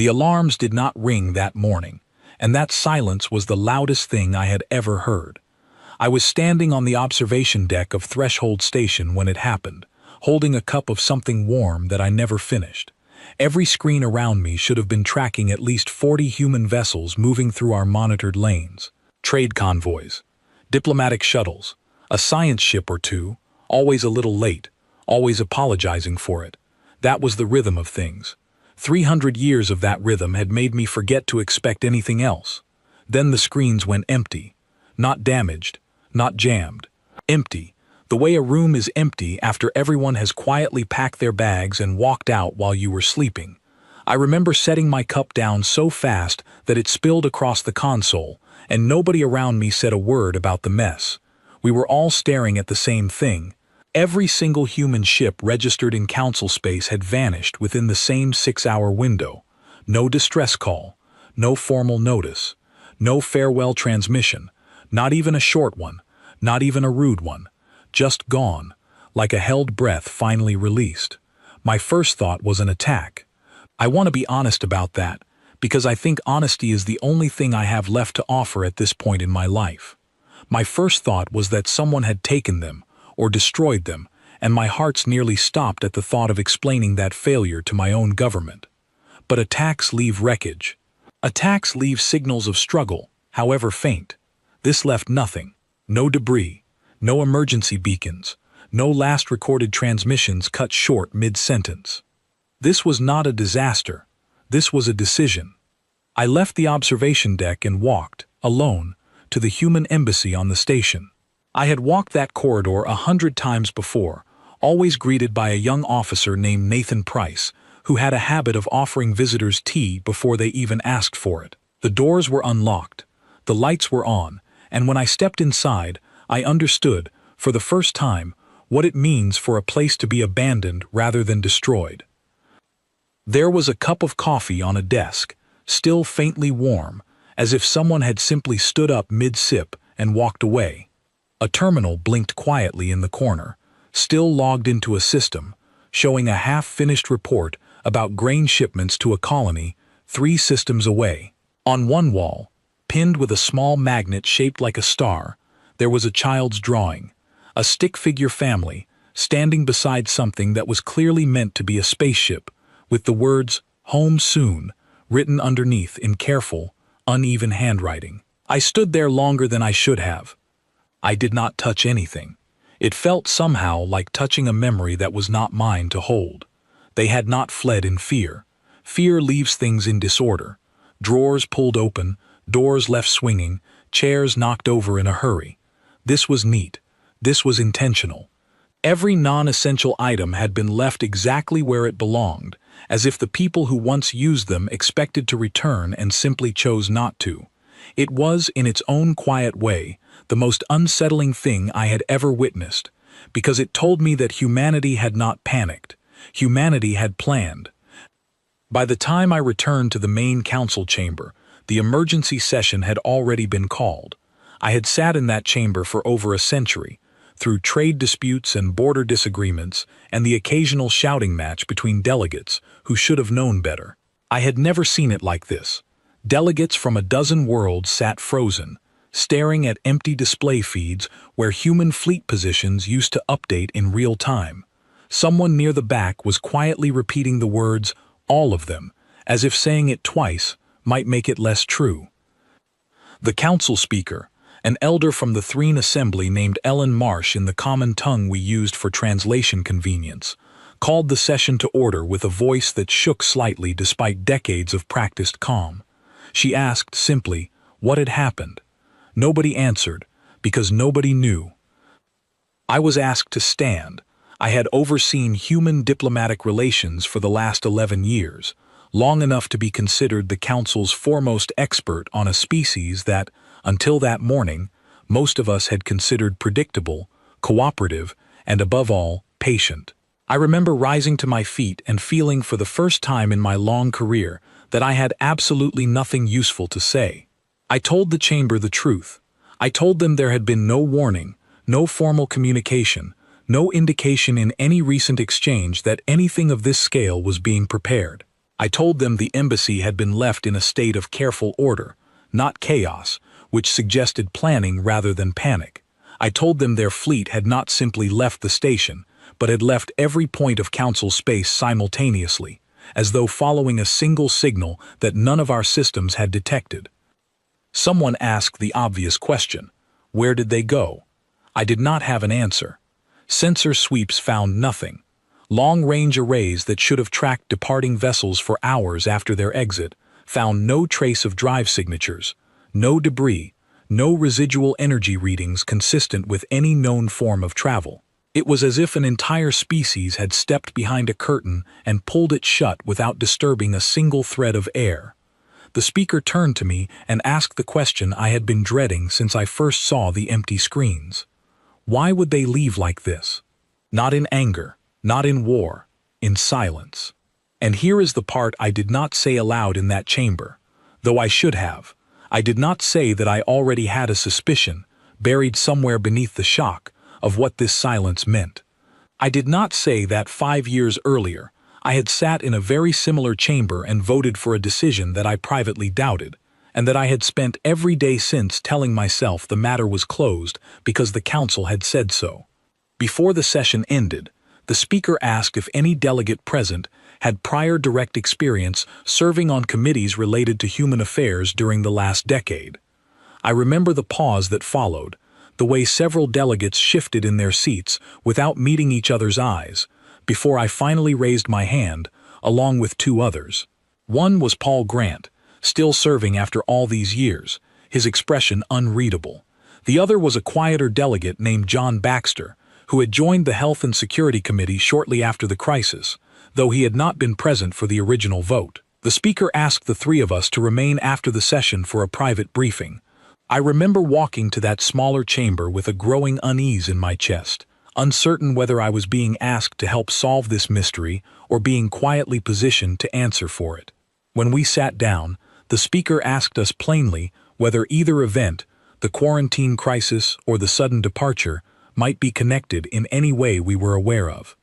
The alarms did not ring that morning, and that silence was the loudest thing I had ever heard. I was standing on the observation deck of Threshold Station when it happened, holding a cup of something warm that I never finished. Every screen around me should have been tracking at least 40 human vessels moving through our monitored lanes. Trade convoys, diplomatic shuttles, a science ship or two, always a little late, always apologizing for it. That was the rhythm of things. 300 years of that rhythm had made me forget to expect anything else. Then the screens went empty. Not damaged, not jammed. Empty, the way a room is empty after everyone has quietly packed their bags and walked out while you were sleeping. I remember setting my cup down so fast that it spilled across the console, and nobody around me said a word about the mess. We were all staring at the same thing. Every single human ship registered in council space had vanished within the same 6-hour window. No distress call, no formal notice, no farewell transmission, not even a short one, not even a rude one. Just gone, like a held breath finally released. My first thought was an attack. I want to be honest about that, because I think honesty is the only thing I have left to offer at this point in my life. My first thought was that someone had taken them, or destroyed them, and my heart's nearly stopped at the thought of explaining that failure to my own government. But attacks leave wreckage. Attacks leave signals of struggle, however faint. This left nothing. No debris. No emergency beacons, no last recorded transmissions cut short mid-sentence. This was not a disaster. This was a decision. I left the observation deck and walked, alone, to the human embassy on the station. I had walked that corridor 100 times before, always greeted by a young officer named Nathan Price, who had a habit of offering visitors tea before they even asked for it. The doors were unlocked, the lights were on, and when I stepped inside, I understood, for the first time, what it means for a place to be abandoned rather than destroyed. There was a cup of coffee on a desk, still faintly warm, as if someone had simply stood up mid-sip and walked away. A terminal blinked quietly in the corner, still logged into a system, showing a half-finished report about grain shipments to a colony 3 systems away. On one wall, pinned with a small magnet shaped like a star, there was a child's drawing, a stick-figure family, standing beside something that was clearly meant to be a spaceship, with the words, "Home soon," written underneath in careful, uneven handwriting. I stood there longer than I should have. I did not touch anything. It felt somehow like touching a memory that was not mine to hold. They had not fled in fear. Fear leaves things in disorder. Drawers pulled open, doors left swinging, chairs knocked over in a hurry. This was neat. This was intentional. Every non-essential item had been left exactly where it belonged, as if the people who once used them expected to return and simply chose not to. It was, in its own quiet way, the most unsettling thing I had ever witnessed, because it told me that humanity had not panicked. Humanity had planned. By the time I returned to the main council chamber, the emergency session had already been called. I had sat in that chamber for over a century, through trade disputes and border disagreements and the occasional shouting match between delegates who should have known better. I had never seen it like this. Delegates from a dozen worlds sat frozen, staring at empty display feeds where human fleet positions used to update in real time. Someone near the back was quietly repeating the words, "all of them," as if saying it twice might make it less true. The council speaker, an elder from the Threen Assembly named Ellen Marsh in the common tongue we used for translation convenience, called the session to order with a voice that shook slightly despite decades of practiced calm. She asked simply, what had happened? Nobody answered, because nobody knew. I was asked to stand. I had overseen human diplomatic relations for the last 11 years, long enough to be considered the Council's foremost expert on a species that, until that morning, most of us had considered predictable, cooperative, and above all, patient. I remember rising to my feet and feeling for the first time in my long career that I had absolutely nothing useful to say. I told the chamber the truth. I told them there had been no warning, no formal communication, no indication in any recent exchange that anything of this scale was being prepared. I told them the embassy had been left in a state of careful order, not chaos, which suggested planning rather than panic. I told them their fleet had not simply left the station, but had left every point of council space simultaneously, as though following a single signal that none of our systems had detected. Someone asked the obvious question: where did they go? I did not have an answer. Sensor sweeps found nothing. Long-range arrays that should have tracked departing vessels for hours after their exit found no trace of drive signatures, no debris, no residual energy readings consistent with any known form of travel. It was as if an entire species had stepped behind a curtain and pulled it shut without disturbing a single thread of air. The speaker turned to me and asked the question I had been dreading since I first saw the empty screens. Why would they leave like this? Not in anger, not in war, in silence. And here is the part I did not say aloud in that chamber, though I should have. I did not say that I already had a suspicion, buried somewhere beneath the shock, of what this silence meant. I did not say that 5 years earlier, I had sat in a very similar chamber and voted for a decision that I privately doubted, and that I had spent every day since telling myself the matter was closed because the council had said so. Before the session ended, the speaker asked if any delegate present had prior direct experience serving on committees related to human affairs during the last decade. I remember the pause that followed, the way several delegates shifted in their seats without meeting each other's eyes, before I finally raised my hand, along with 2 others. One was Paul Grant, still serving after all these years, his expression unreadable. The other was a quieter delegate named John Baxter, who had joined the Health and Security Committee shortly after the crisis, though he had not been present for the original vote. The speaker asked the 3 of us to remain after the session for a private briefing. I remember walking to that smaller chamber with a growing unease in my chest, uncertain whether I was being asked to help solve this mystery or being quietly positioned to answer for it. When we sat down, the speaker asked us plainly whether either event, the quarantine crisis or the sudden departure, might be connected in any way we were aware of.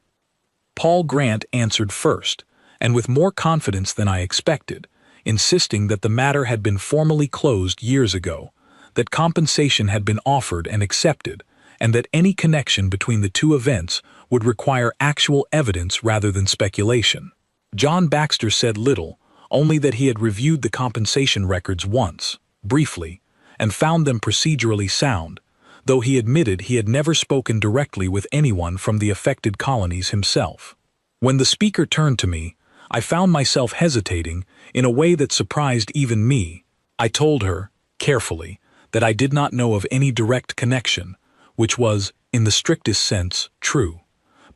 Paul Grant answered first, and with more confidence than I expected, insisting that the matter had been formally closed years ago, that compensation had been offered and accepted, and that any connection between the 2 events would require actual evidence rather than speculation. John Baxter said little, only that he had reviewed the compensation records once, briefly, and found them procedurally sound, though he admitted he had never spoken directly with anyone from the affected colonies himself. When the speaker turned to me, I found myself hesitating in a way that surprised even me. I told her, carefully, that I did not know of any direct connection, which was, in the strictest sense, true.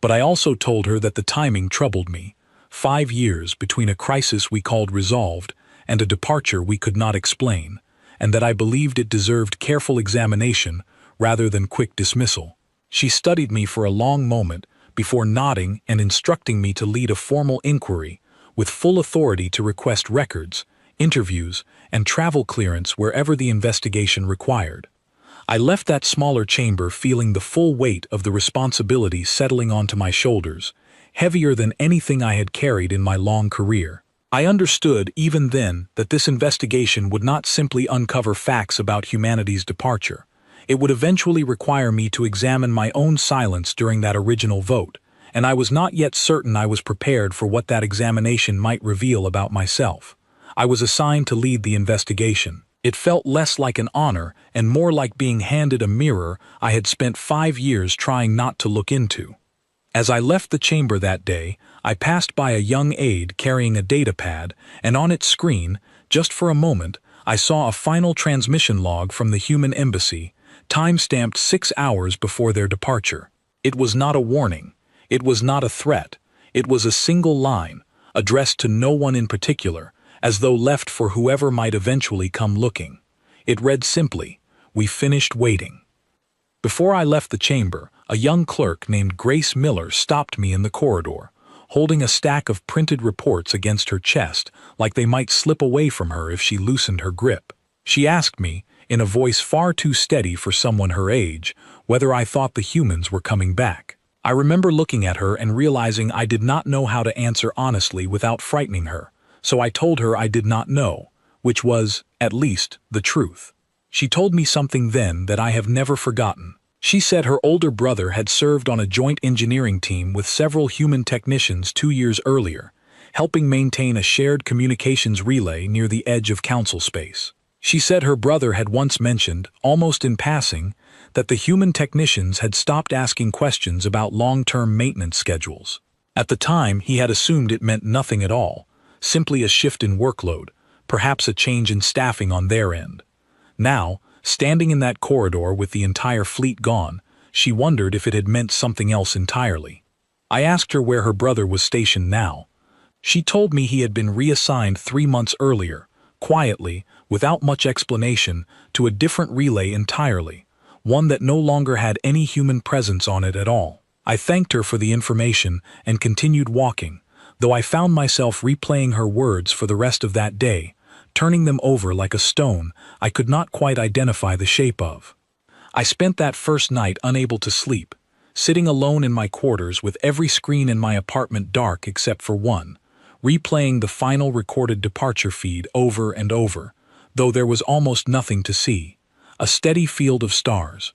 But I also told her that the timing troubled me. 5 years between a crisis we called resolved and a departure we could not explain, and that I believed it deserved careful examination rather than quick dismissal. She studied me for a long moment before nodding and instructing me to lead a formal inquiry with full authority to request records, interviews, and travel clearance wherever the investigation required. I left that smaller chamber feeling the full weight of the responsibility settling onto my shoulders, heavier than anything I had carried in my long career. I understood even then that this investigation would not simply uncover facts about humanity's departure. It would eventually require me to examine my own silence during that original vote, and I was not yet certain I was prepared for what that examination might reveal about myself. I was assigned to lead the investigation. It felt less like an honor and more like being handed a mirror I had spent 5 years trying not to look into. As I left the chamber that day, I passed by a young aide carrying a data pad, and on its screen, just for a moment, I saw a final transmission log from the human embassy, time-stamped 6 hours before their departure. It was not a warning. It was not a threat. It was a single line, addressed to no one in particular, as though left for whoever might eventually come looking. It read simply, "We finished waiting." Before I left the chamber, a young clerk named Grace Miller stopped me in the corridor, holding a stack of printed reports against her chest like they might slip away from her if she loosened her grip. She asked me, in a voice far too steady for someone her age, whether I thought the humans were coming back. I remember looking at her and realizing I did not know how to answer honestly without frightening her, so I told her I did not know, which was, at least, the truth. She told me something then that I have never forgotten. She said her older brother had served on a joint engineering team with several human technicians 2 years earlier, helping maintain a shared communications relay near the edge of council space. She said her brother had once mentioned, almost in passing, that the human technicians had stopped asking questions about long-term maintenance schedules. At the time, he had assumed it meant nothing at all, simply a shift in workload, perhaps a change in staffing on their end. Now, standing in that corridor with the entire fleet gone, she wondered if it had meant something else entirely. I asked her where her brother was stationed now. She told me he had been reassigned 3 months earlier, quietly, without much explanation, to a different relay entirely, one that no longer had any human presence on it at all. I thanked her for the information and continued walking, though I found myself replaying her words for the rest of that day, turning them over like a stone I could not quite identify the shape of. I spent that first night unable to sleep, sitting alone in my quarters with every screen in my apartment dark except for one, replaying the final recorded departure feed over and over, though there was almost nothing to see, a steady field of stars.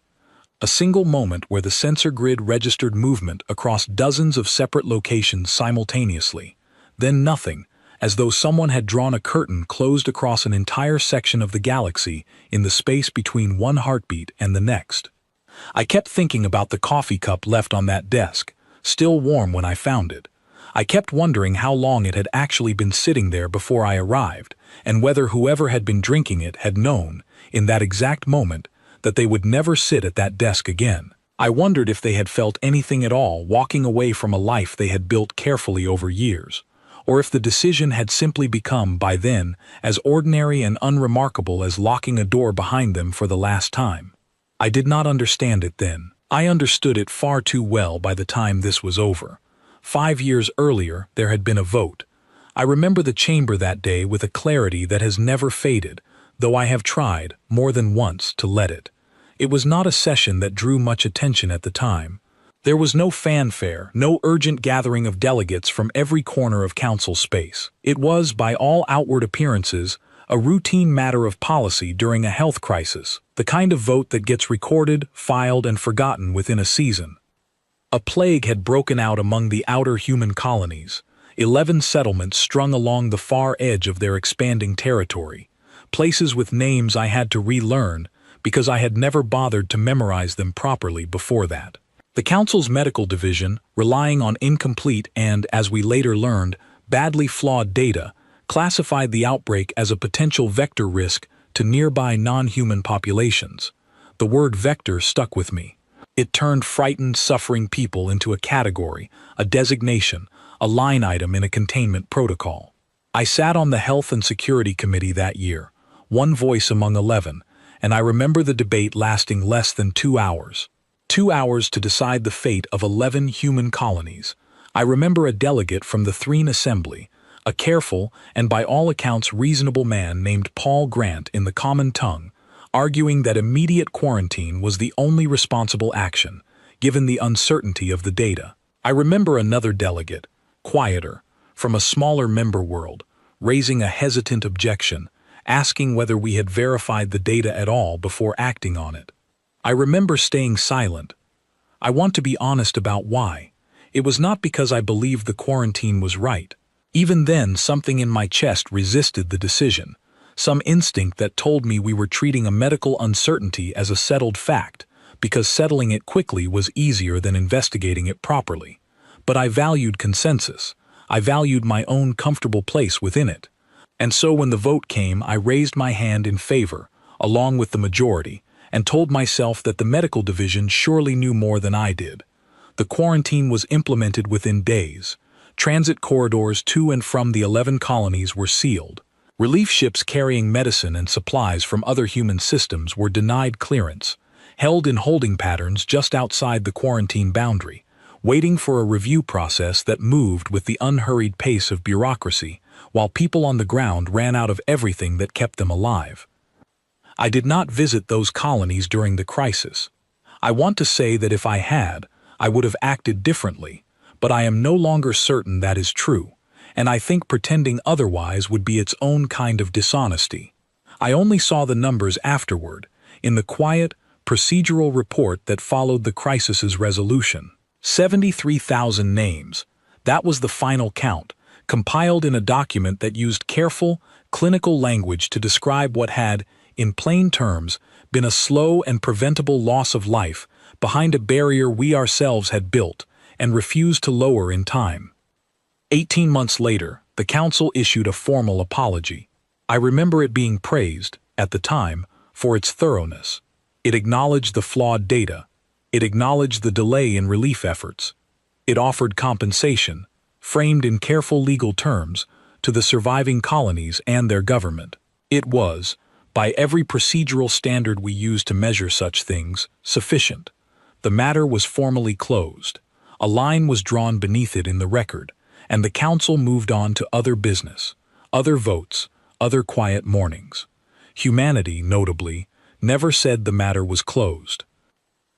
A single moment where the sensor grid registered movement across dozens of separate locations simultaneously, then nothing, as though someone had drawn a curtain closed across an entire section of the galaxy in the space between one heartbeat and the next. I kept thinking about the coffee cup left on that desk, still warm when I found it. I kept wondering how long it had actually been sitting there before I arrived, and whether whoever had been drinking it had known, in that exact moment, that they would never sit at that desk again. I wondered if they had felt anything at all walking away from a life they had built carefully over years, or if the decision had simply become, by then, as ordinary and unremarkable as locking a door behind them for the last time. I did not understand it then. I understood it far too well by the time this was over. 5 years earlier, there had been a vote. I remember the chamber that day with a clarity that has never faded, though I have tried, more than once, to let it. It was not a session that drew much attention at the time. There was no fanfare, no urgent gathering of delegates from every corner of council space. It was, by all outward appearances, a routine matter of policy during a health crisis, the kind of vote that gets recorded, filed, and forgotten within a season. A plague had broken out among the outer human colonies, 11 settlements strung along the far edge of their expanding territory, places with names I had to relearn because I had never bothered to memorize them properly before that. The Council's medical division, relying on incomplete and, as we later learned, badly flawed data, classified the outbreak as a potential vector risk to nearby non-human populations. The word vector stuck with me. It turned frightened, suffering people into a category, a designation, a line item in a containment protocol. I sat on the Health and Security Committee that year, one voice among 11, and I remember the debate lasting less than 2 hours. 2 hours to decide the fate of 11 human colonies. I remember a delegate from the Threen Assembly, a careful and by all accounts reasonable man named Paul Grant in the common tongue, arguing that immediate quarantine was the only responsible action, given the uncertainty of the data. I remember another delegate, quieter, from a smaller member world, raising a hesitant objection, asking whether we had verified the data at all before acting on it. I remember staying silent. I want to be honest about why. It was not because I believed the quarantine was right. Even then, something in my chest resisted the decision, some instinct that told me we were treating a medical uncertainty as a settled fact, because settling it quickly was easier than investigating it properly. But I valued consensus. I valued my own comfortable place within it. And so when the vote came, I raised my hand in favor, along with the majority, and told myself that the medical division surely knew more than I did. The quarantine was implemented within days. Transit corridors to and from the 11 colonies were sealed. Relief ships carrying medicine and supplies from other human systems were denied clearance, held in holding patterns just outside the quarantine boundary, waiting for a review process that moved with the unhurried pace of bureaucracy, while people on the ground ran out of everything that kept them alive. I did not visit those colonies during the crisis. I want to say that if I had, I would have acted differently, but I am no longer certain that is true, and I think pretending otherwise would be its own kind of dishonesty. I only saw the numbers afterward, in the quiet, procedural report that followed the crisis's resolution. 73,000 names. That was the final count, compiled in a document that used careful, clinical language to describe what had, in plain terms, been a slow and preventable loss of life behind a barrier we ourselves had built and refused to lower in time. 18 months later, the council issued a formal apology. I remember it being praised, at the time, for its thoroughness. It acknowledged the flawed data. It acknowledged the delay in relief efforts. It offered compensation, framed in careful legal terms, to the surviving colonies and their government. It was, by every procedural standard we use to measure such things, sufficient. The matter was formally closed. A line was drawn beneath it in the record, and the council moved on to other business, other votes, other quiet mornings. Humanity, notably, never said the matter was closed.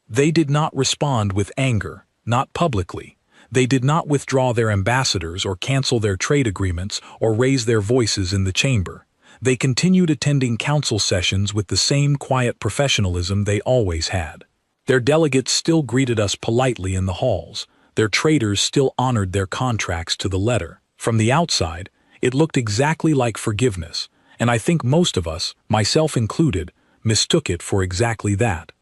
They did not respond with anger, not publicly. They did not withdraw their ambassadors or cancel their trade agreements or raise their voices in the chamber. They continued attending council sessions with the same quiet professionalism they always had. Their delegates still greeted us politely in the halls. Their traders still honored their contracts to the letter. From the outside, it looked exactly like forgiveness, and I think most of us, myself included, mistook it for exactly that.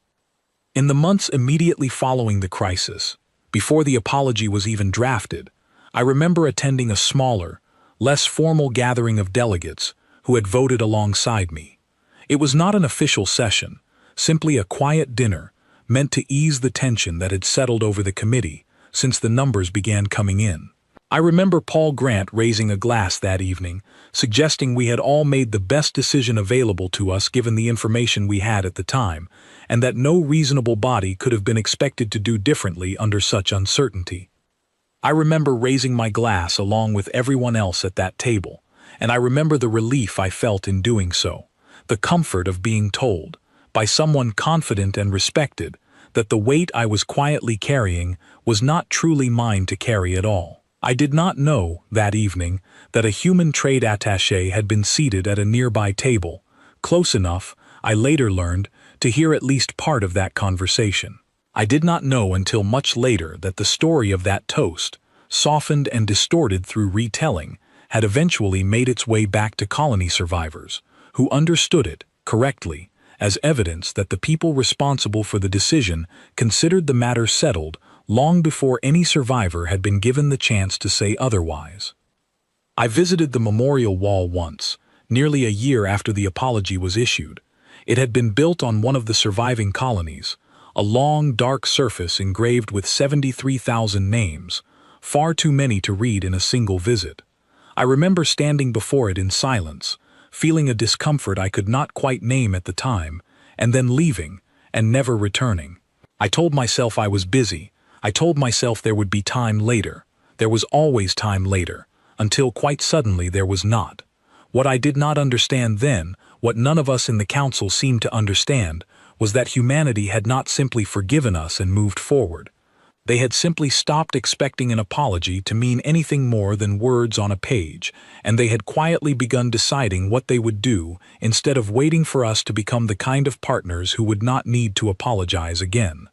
In the months immediately following the crisis, before the apology was even drafted, I remember attending a smaller, less formal gathering of delegates who had voted alongside me. It was not an official session, simply a quiet dinner meant to ease the tension that had settled over the committee since the numbers began coming in. I remember Paul Grant raising a glass that evening, suggesting we had all made the best decision available to us given the information we had at the time, and that no reasonable body could have been expected to do differently under such uncertainty. I remember raising my glass along with everyone else at that table, and I remember the relief I felt in doing so, the comfort of being told, by someone confident and respected, that the weight I was quietly carrying was not truly mine to carry at all. I did not know, that evening, that a human trade attaché had been seated at a nearby table, close enough, I later learned, to hear at least part of that conversation. I did not know until much later that the story of that toast, softened and distorted through retelling, had eventually made its way back to colony survivors, who understood it, correctly, as evidence that the people responsible for the decision considered the matter settled long before any survivor had been given the chance to say otherwise. I visited the memorial wall once, nearly a year after the apology was issued. It had been built on one of the surviving colonies, a long, dark surface engraved with 73,000 names, far too many to read in a single visit. I remember standing before it in silence, feeling a discomfort I could not quite name at the time, and then leaving, and never returning. I told myself I was busy. I told myself there would be time later. There was always time later, until quite suddenly there was not. What I did not understand then, what none of us in the council seemed to understand, was that humanity had not simply forgiven us and moved forward. They had simply stopped expecting an apology to mean anything more than words on a page, and they had quietly begun deciding what they would do instead of waiting for us to become the kind of partners who would not need to apologize again.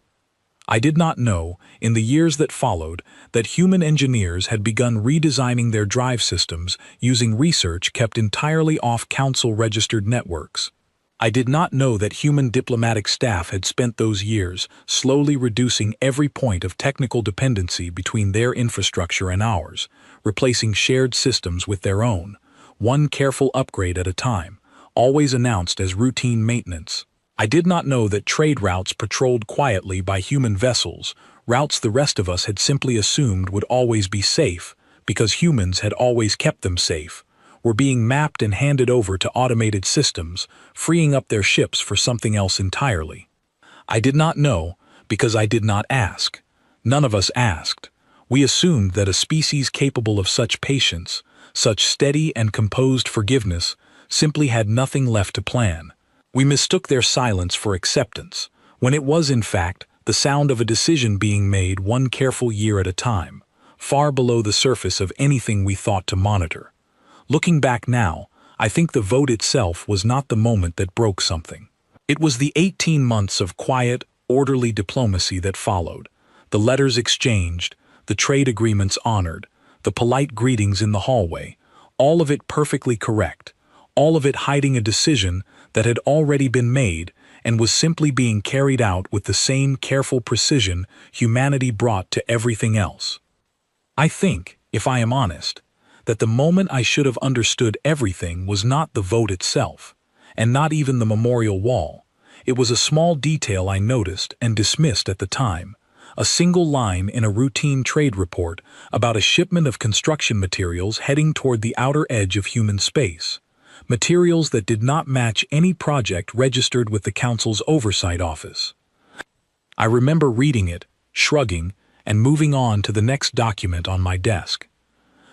I did not know, in the years that followed, that human engineers had begun redesigning their drive systems using research kept entirely off council-registered networks. I did not know that human diplomatic staff had spent those years slowly reducing every point of technical dependency between their infrastructure and ours, replacing shared systems with their own, one careful upgrade at a time, always announced as routine maintenance. I did not know that trade routes patrolled quietly by human vessels, routes the rest of us had simply assumed would always be safe, because humans had always kept them safe, were being mapped and handed over to automated systems, freeing up their ships for something else entirely. I did not know, because I did not ask. None of us asked. We assumed that a species capable of such patience, such steady and composed forgiveness, simply had nothing left to plan. We mistook their silence for acceptance, when it was in fact the sound of a decision being made one careful year at a time, far below the surface of anything we thought to monitor. Looking back now, I think the vote itself was not the moment that broke something. It was the 18 months of quiet, orderly diplomacy that followed, the letters exchanged, the trade agreements honored, the polite greetings in the hallway, all of it perfectly correct, all of it hiding a decision that had already been made and was simply being carried out with the same careful precision humanity brought to everything else. I think, if I am honest, that the moment I should have understood everything was not the vote itself, and not even the memorial wall. It was a small detail I noticed and dismissed at the time, a single line in a routine trade report about a shipment of construction materials heading toward the outer edge of human space, materials that did not match any project registered with the Council's Oversight Office. I remember reading it, shrugging, and moving on to the next document on my desk.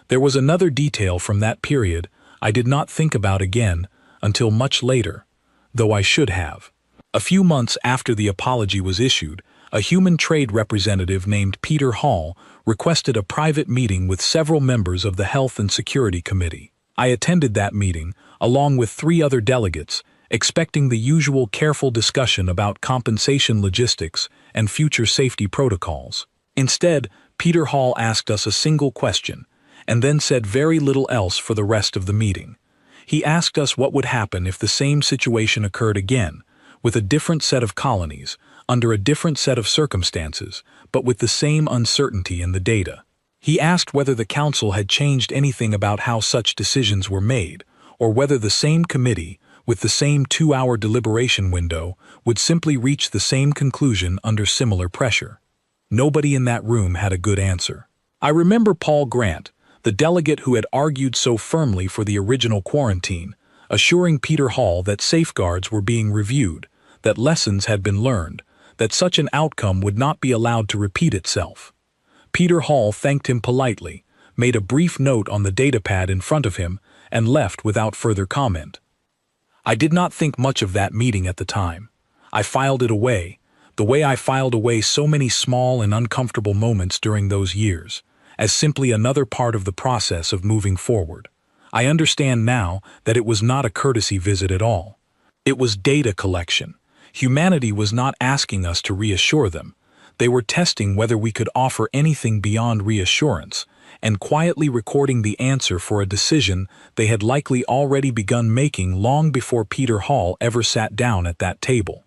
There was another detail from that period I did not think about again until much later, though I should have. A few months after the apology was issued, a human trade representative named Peter Hall requested a private meeting with several members of the Health and Security Committee. I attended that meeting, along with 3 other delegates, expecting the usual careful discussion about compensation logistics and future safety protocols. Instead, Peter Hall asked us a single question, and then said very little else for the rest of the meeting. He asked us what would happen if the same situation occurred again, with a different set of colonies, under a different set of circumstances, but with the same uncertainty in the data. He asked whether the Council had changed anything about how such decisions were made, or whether the same committee, with the same 2-hour deliberation window, would simply reach the same conclusion under similar pressure. Nobody in that room had a good answer. I remember Paul Grant, the delegate who had argued so firmly for the original quarantine, assuring Peter Hall that safeguards were being reviewed, that lessons had been learned, that such an outcome would not be allowed to repeat itself. Peter Hall thanked him politely, made a brief note on the datapad in front of him, and left without further comment. I did not think much of that meeting at the time. I filed it away, the way I filed away so many small and uncomfortable moments during those years, as simply another part of the process of moving forward. I understand now that it was not a courtesy visit at all. It was data collection. Humanity was not asking us to reassure them. They were testing whether we could offer anything beyond reassurance, and quietly recording the answer for a decision they had likely already begun making long before Peter Hall ever sat down at that table.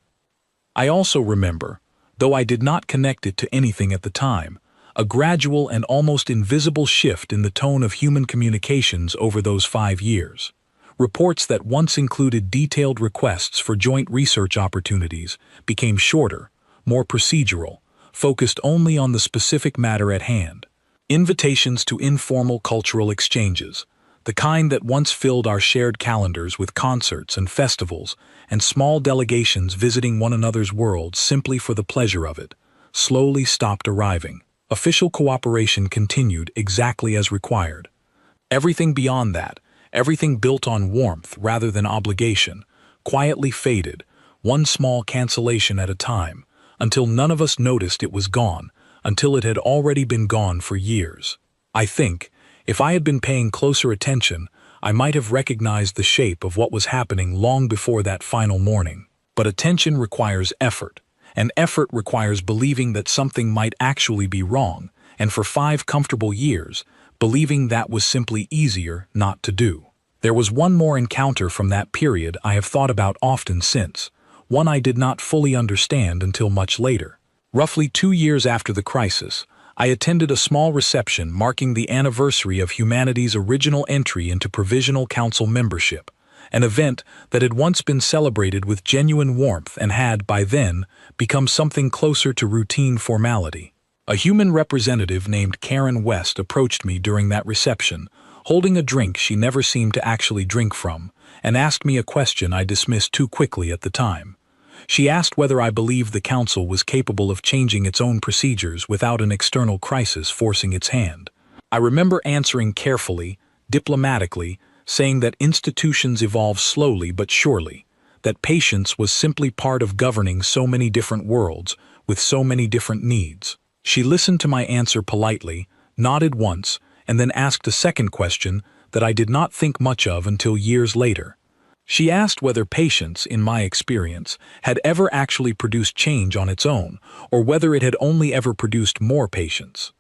I also remember, though I did not connect it to anything at the time, a gradual and almost invisible shift in the tone of human communications over those 5 years. Reports that once included detailed requests for joint research opportunities became shorter, more procedural, focused only on the specific matter at hand. Invitations to informal cultural exchanges, the kind that once filled our shared calendars with concerts and festivals and small delegations visiting one another's worlds simply for the pleasure of it, slowly stopped arriving. Official cooperation continued exactly as required. Everything beyond that, everything built on warmth rather than obligation, quietly faded, one small cancellation at a time, until none of us noticed it was gone, until it had already been gone for years. I think, if I had been paying closer attention, I might have recognized the shape of what was happening long before that final morning. But attention requires effort, and effort requires believing that something might actually be wrong, and for 5 comfortable years, believing that was simply easier not to do. There was one more encounter from that period I have thought about often since, one I did not fully understand until much later. Roughly 2 years after the crisis, I attended a small reception marking the anniversary of humanity's original entry into Provisional Council membership, an event that had once been celebrated with genuine warmth and had, by then, become something closer to routine formality. A human representative named Karen West approached me during that reception, holding a drink she never seemed to actually drink from, and asked me a question I dismissed too quickly at the time. She asked whether I believed the Council was capable of changing its own procedures without an external crisis forcing its hand. I remember answering carefully, diplomatically, saying that institutions evolve slowly but surely, that patience was simply part of governing so many different worlds with so many different needs. She listened to my answer politely, nodded once, and then asked a second question that I did not think much of until years later. She asked whether patience, in my experience, had ever actually produced change on its own, or whether it had only ever produced more patience.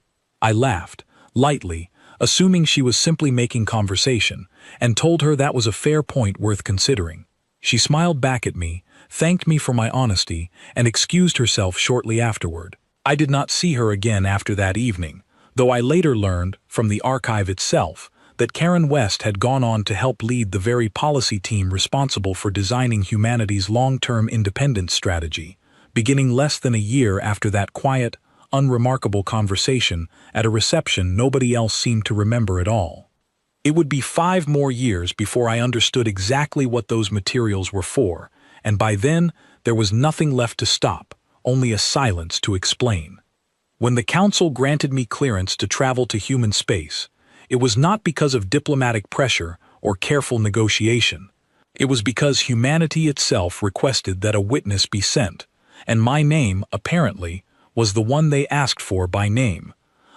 I laughed, lightly, assuming she was simply making conversation, and told her that was a fair point worth considering. She smiled back at me, thanked me for my honesty, and excused herself shortly afterward. I did not see her again after that evening, though I later learned, from the archive itself, that Karen West had gone on to help lead the very policy team responsible for designing humanity's long-term independence strategy, beginning less than a year after that quiet, unremarkable conversation at a reception nobody else seemed to remember at all. It would be 5 more years before I understood exactly what those materials were for, and by then there was nothing left to stop, only a silence to explain. When the Council granted me clearance to travel to human space, it was not because of diplomatic pressure or careful negotiation. It was because humanity itself requested that a witness be sent, and my name, apparently, was the one they asked for by name.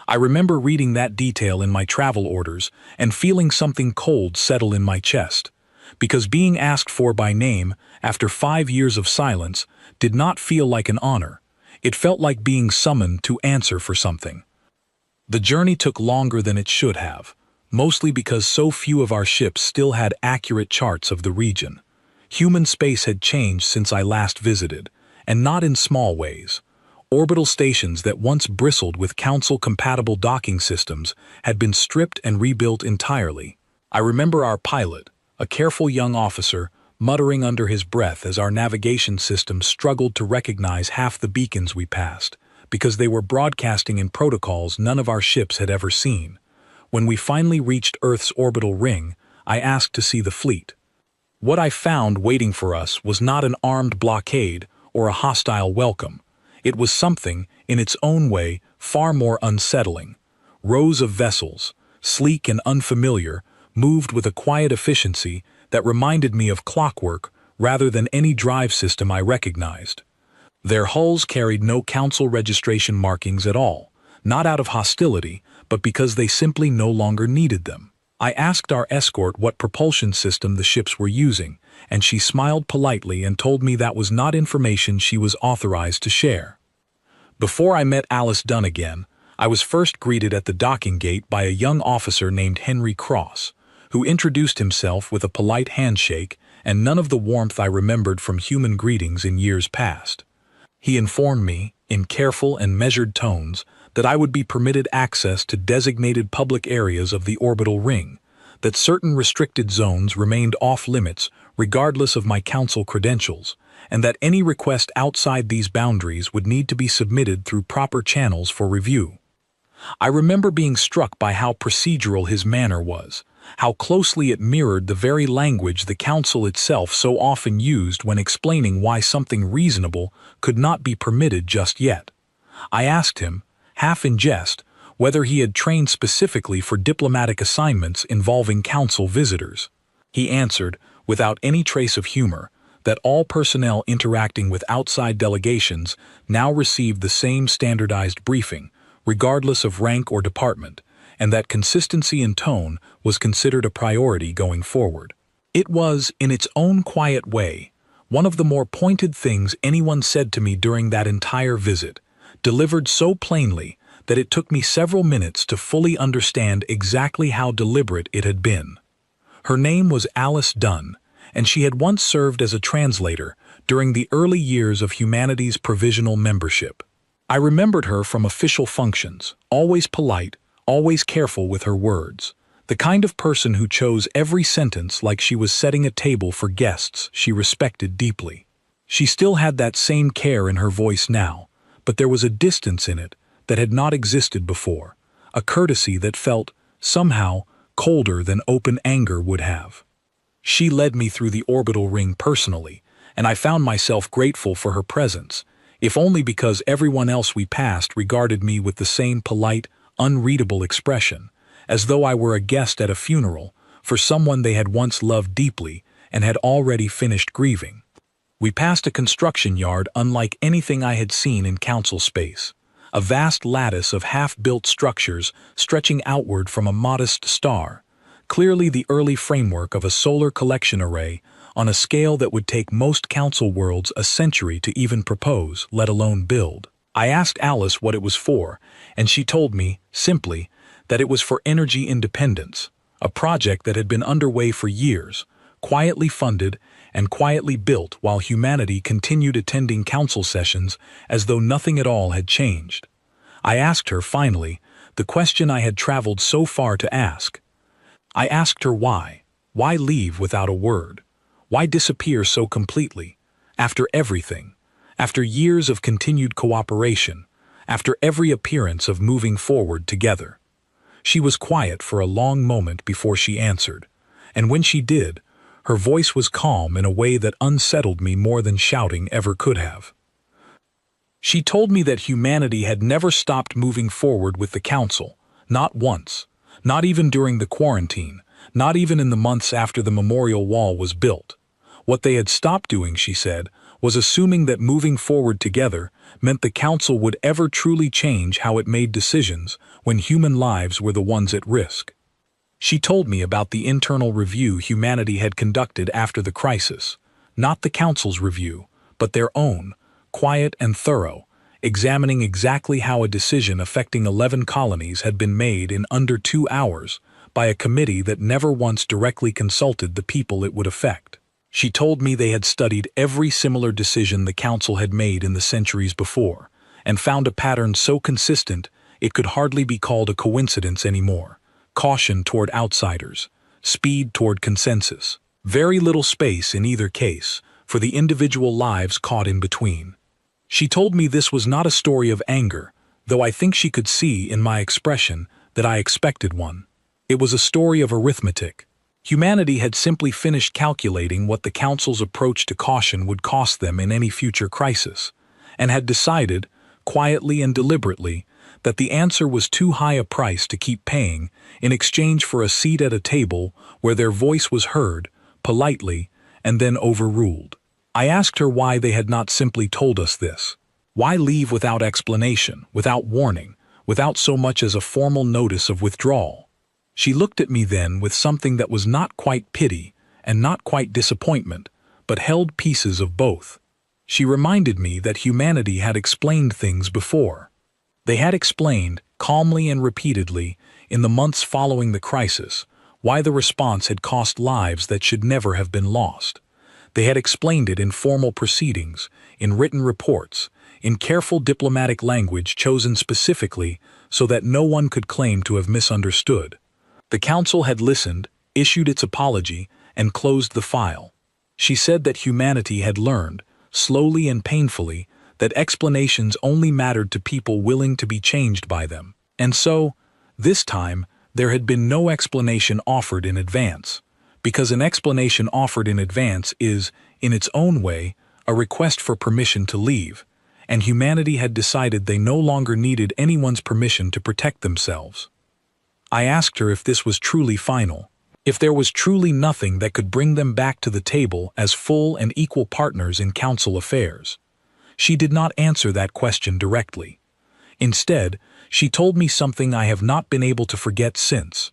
I remember reading that detail in my travel orders and feeling something cold settle in my chest, because being asked for by name after 5 years of silence did not feel like an honor. It felt like being summoned to answer for something. The journey took longer than it should have, mostly because so few of our ships still had accurate charts of the region. Human space had changed since I last visited, and not in small ways. Orbital stations that once bristled with Council-compatible docking systems had been stripped and rebuilt entirely. I remember our pilot, a careful young officer, muttering under his breath as our navigation system struggled to recognize half the beacons we passed, because they were broadcasting in protocols none of our ships had ever seen. When we finally reached Earth's orbital ring, I asked to see the fleet. What I found waiting for us was not an armed blockade or a hostile welcome. It was something, in its own way, far more unsettling. Rows of vessels, sleek and unfamiliar, moved with a quiet efficiency that reminded me of clockwork rather than any drive system I recognized. Their hulls carried no Council registration markings at all, not out of hostility, but because they simply no longer needed them. I asked our escort what propulsion system the ships were using, and she smiled politely and told me that was not information she was authorized to share. Before I met Alice Dunn again, I was first greeted at the docking gate by a young officer named Henry Cross, who introduced himself with a polite handshake and none of the warmth I remembered from human greetings in years past. He informed me, in careful and measured tones, that I would be permitted access to designated public areas of the orbital ring, that certain restricted zones remained off-limits regardless of my Council credentials, and that any request outside these boundaries would need to be submitted through proper channels for review. I remember being struck by how procedural his manner was, how closely it mirrored the very language the Council itself so often used when explaining why something reasonable could not be permitted just yet. I asked him, half in jest, whether he had trained specifically for diplomatic assignments involving Council visitors. He answered, without any trace of humor, that all personnel interacting with outside delegations now received the same standardized briefing, regardless of rank or department, and that consistency in tone was considered a priority going forward. It was, in its own quiet way, one of the more pointed things anyone said to me during that entire visit, delivered so plainly that it took me several minutes to fully understand exactly how deliberate it had been. Her name was Alice Dunn, and she had once served as a translator during the early years of humanity's provisional membership. I remembered her from official functions, always polite, always careful with her words, the kind of person who chose every sentence like she was setting a table for guests she respected deeply. She still had that same care in her voice now, but there was a distance in it that had not existed before, a courtesy that felt, somehow, colder than open anger would have. She led me through the orbital ring personally, and I found myself grateful for her presence, if only because everyone else we passed regarded me with the same polite, unreadable expression, as though I were a guest at a funeral for someone they had once loved deeply and had already finished grieving. We passed a construction yard unlike anything I had seen in Council space, a vast lattice of half-built structures stretching outward from a modest star, clearly the early framework of a solar collection array on a scale that would take most council worlds a century to even propose, let alone build. I asked Alice what it was for, and she told me, simply, that it was for energy independence, a project that had been underway for years, quietly funded and quietly built while humanity continued attending council sessions as though nothing at all had changed. I asked her, finally, the question I had traveled so far to ask. I asked her why. Why leave without a word? Why disappear so completely? After everything, after years of continued cooperation, after every appearance of moving forward together. She was quiet for a long moment before she answered, and when she did, her voice was calm in a way that unsettled me more than shouting ever could have. She told me that humanity had never stopped moving forward with the council, not once, not even during the quarantine, not even in the months after the memorial wall was built. What they had stopped doing, she said, was assuming that moving forward together meant the council would ever truly change how it made decisions when human lives were the ones at risk. She told me about the internal review humanity had conducted after the crisis, not the council's review, but their own, quiet and thorough, examining exactly how a decision affecting 11 colonies had been made in under 2 hours by a committee that never once directly consulted the people it would affect. She told me they had studied every similar decision the council had made in the centuries before, and found a pattern so consistent it could hardly be called a coincidence anymore. Caution toward outsiders, speed toward consensus, very little space in either case for the individual lives caught in between. She told me this was not a story of anger, though I think she could see in my expression that I expected one. It was a story of arithmetic. Humanity had simply finished calculating what the council's approach to caution would cost them in any future crisis, and had decided, quietly and deliberately, that the answer was too high a price to keep paying in exchange for a seat at a table where their voice was heard, politely, and then overruled. I asked her why they had not simply told us this. Why leave without explanation, without warning, without so much as a formal notice of withdrawal? She looked at me then with something that was not quite pity and not quite disappointment, but held pieces of both. She reminded me that humanity had explained things before. They had explained, calmly and repeatedly, in the months following the crisis, why the response had cost lives that should never have been lost. They had explained it in formal proceedings, in written reports, in careful diplomatic language chosen specifically so that no one could claim to have misunderstood. The council had listened, issued its apology, and closed the file. She said that humanity had learned, slowly and painfully, that explanations only mattered to people willing to be changed by them. And so, this time, there had been no explanation offered in advance, because an explanation offered in advance is, in its own way, a request for permission to leave, and humanity had decided they no longer needed anyone's permission to protect themselves. I asked her if this was truly final, if there was truly nothing that could bring them back to the table as full and equal partners in council affairs. She did not answer that question directly. Instead, she told me something I have not been able to forget since.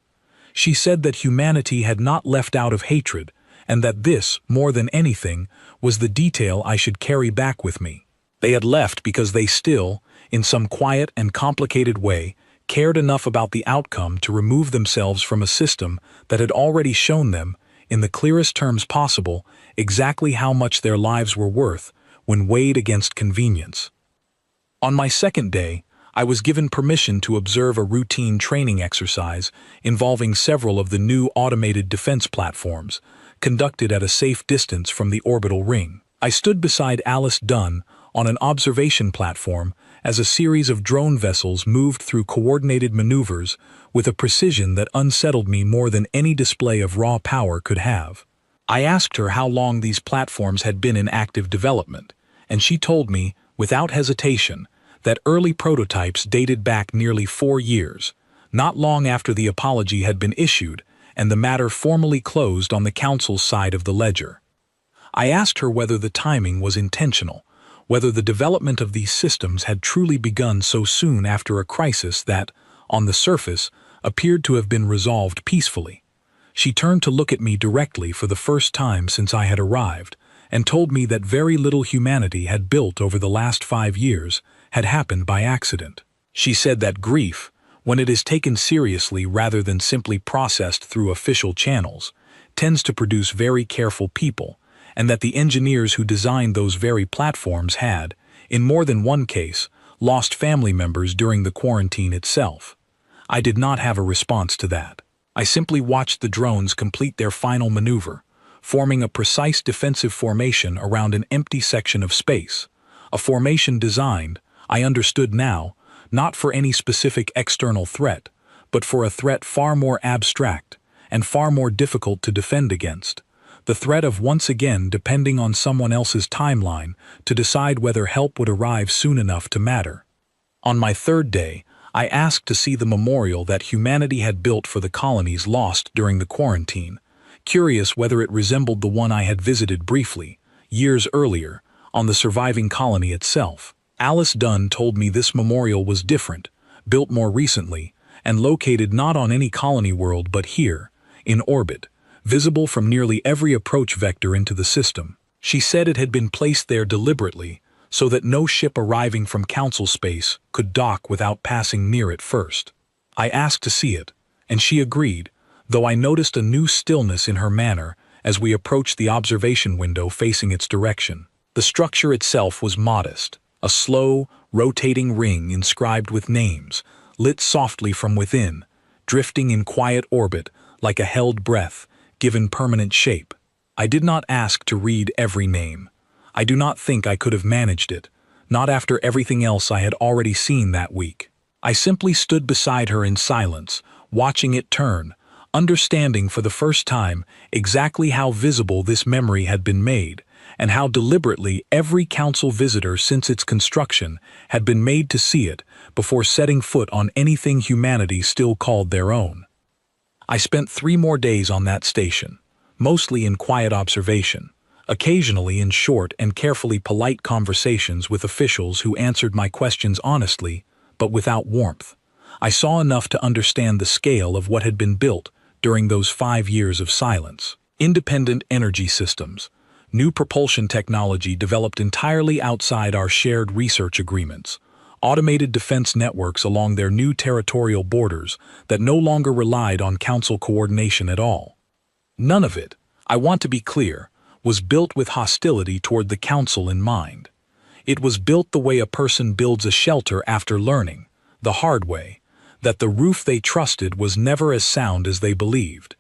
She said that humanity had not left out of hatred, and that this, more than anything, was the detail I should carry back with me. They had left because they still, in some quiet and complicated way, cared enough about the outcome to remove themselves from a system that had already shown them, in the clearest terms possible, exactly how much their lives were worth when weighed against convenience. On my second day, I was given permission to observe a routine training exercise involving several of the new automated defense platforms, conducted at a safe distance from the orbital ring. I stood beside Alice Dunn on an observation platform as a series of drone vessels moved through coordinated maneuvers with a precision that unsettled me more than any display of raw power could have. I asked her how long these platforms had been in active development, and she told me, without hesitation, that early prototypes dated back nearly 4 years, not long after the apology had been issued and the matter formally closed on the council's side of the ledger. I asked her whether the timing was intentional, whether the development of these systems had truly begun so soon after a crisis that, on the surface, appeared to have been resolved peacefully. She turned to look at me directly for the first time since I had arrived, and told me that very little humanity had built over the last 5 years had happened by accident. She said that grief, when it is taken seriously rather than simply processed through official channels, tends to produce very careful people, and that the engineers who designed those very platforms had, in more than one case, lost family members during the quarantine itself. I did not have a response to that. I simply watched the drones complete their final maneuver, forming a precise defensive formation around an empty section of space, a formation designed, I understood now, not for any specific external threat, but for a threat far more abstract and far more difficult to defend against, the threat of once again depending on someone else's timeline to decide whether help would arrive soon enough to matter. On my 3rd day, I asked to see the memorial that humanity had built for the colonies lost during the quarantine, curious whether it resembled the one I had visited briefly, years earlier, on the surviving colony itself. Alice Dunn told me this memorial was different, built more recently, and located not on any colony world but here, in orbit, visible from nearly every approach vector into the system. She said it had been placed there deliberately, so that no ship arriving from Council space could dock without passing near it first. I asked to see it, and she agreed, though I noticed a new stillness in her manner as we approached the observation window facing its direction. The structure itself was modest, a slow, rotating ring inscribed with names, lit softly from within, drifting in quiet orbit like a held breath, given permanent shape. I did not ask to read every name. I do not think I could have managed it, not after everything else I had already seen that week. I simply stood beside her in silence, watching it turn, understanding for the first time exactly how visible this memory had been made, and how deliberately every council visitor since its construction had been made to see it before setting foot on anything humanity still called their own. I spent 3 more days on that station, mostly in quiet observation, occasionally in short and carefully polite conversations with officials who answered my questions honestly, but without warmth. I saw enough to understand the scale of what had been built during those 5 years of silence. Independent energy systems, new propulsion technology developed entirely outside our shared research agreements, automated defense networks along their new territorial borders that no longer relied on council coordination at all. None of it, I want to be clear, was built with hostility toward the council in mind. It was built the way a person builds a shelter after learning, the hard way, that the roof they trusted was never as sound as they believed.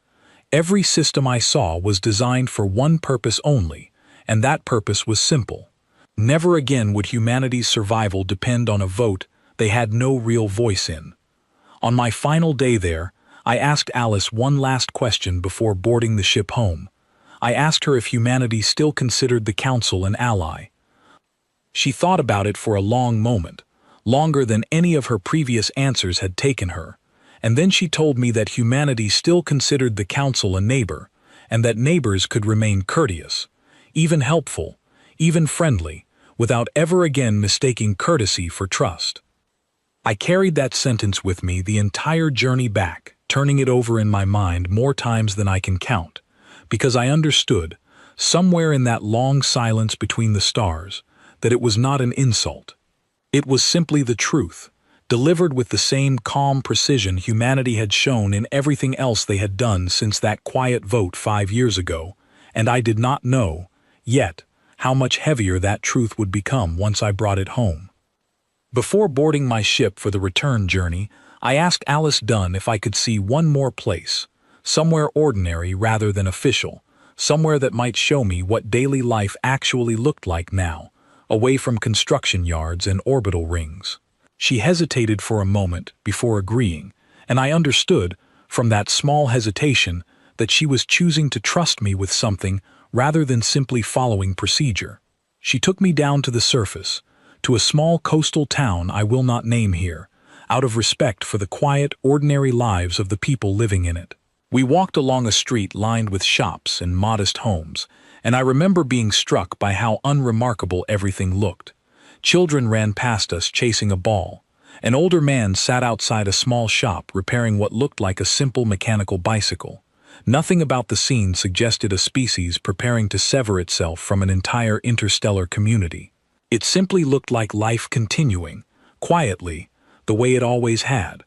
Every system I saw was designed for one purpose only, and that purpose was simple. Never again would humanity's survival depend on a vote they had no real voice in. On my final day there, I asked Alice one last question before boarding the ship home. I asked her if humanity still considered the council an ally. She thought about it for a long moment, longer than any of her previous answers had taken her, and then she told me that humanity still considered the council a neighbor, and that neighbors could remain courteous, even helpful, even friendly, without ever again mistaking courtesy for trust. I carried that sentence with me the entire journey back, turning it over in my mind more times than I can count, because I understood, somewhere in that long silence between the stars, that it was not an insult. It was simply the truth, delivered with the same calm precision humanity had shown in everything else they had done since that quiet vote 5 years ago, and I did not know, yet, how much heavier that truth would become once I brought it home. Before boarding my ship for the return journey, I asked Alice Dunn if I could see one more place, somewhere ordinary rather than official, somewhere that might show me what daily life actually looked like now, away from construction yards and orbital rings. She hesitated for a moment before agreeing, and I understood, from that small hesitation, that she was choosing to trust me with something rather than simply following procedure. She took me down to the surface, to a small coastal town I will not name here, out of respect for the quiet, ordinary lives of the people living in it. We walked along a street lined with shops and modest homes, and I remember being struck by how unremarkable everything looked. Children ran past us chasing a ball. An older man sat outside a small shop repairing what looked like a simple mechanical bicycle. Nothing about the scene suggested a species preparing to sever itself from an entire interstellar community. It simply looked like life continuing, quietly, the way it always had.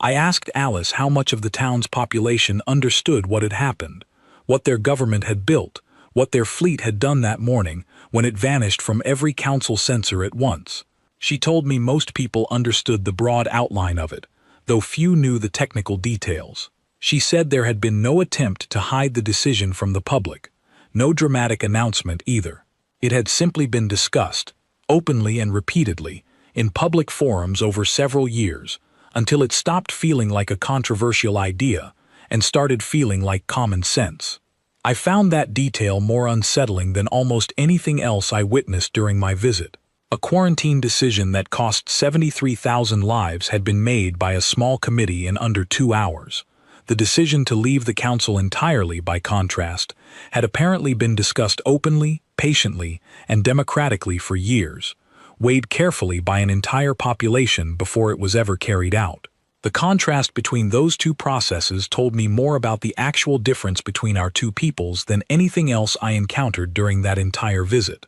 I asked Alice how much of the town's population understood what had happened, what their government had built, what their fleet had done that morning when it vanished from every council sensor at once. She told me most people understood the broad outline of it, though few knew the technical details. She said there had been no attempt to hide the decision from the public, no dramatic announcement either. It had simply been discussed, openly and repeatedly, in public forums over several years, until it stopped feeling like a controversial idea and started feeling like common sense. I found that detail more unsettling than almost anything else I witnessed during my visit. A quarantine decision that cost 73,000 lives had been made by a small committee in under 2 hours. The decision to leave the council entirely, by contrast, had apparently been discussed openly, patiently, and democratically for years, weighed carefully by an entire population before it was ever carried out. The contrast between those two processes told me more about the actual difference between our two peoples than anything else I encountered during that entire visit.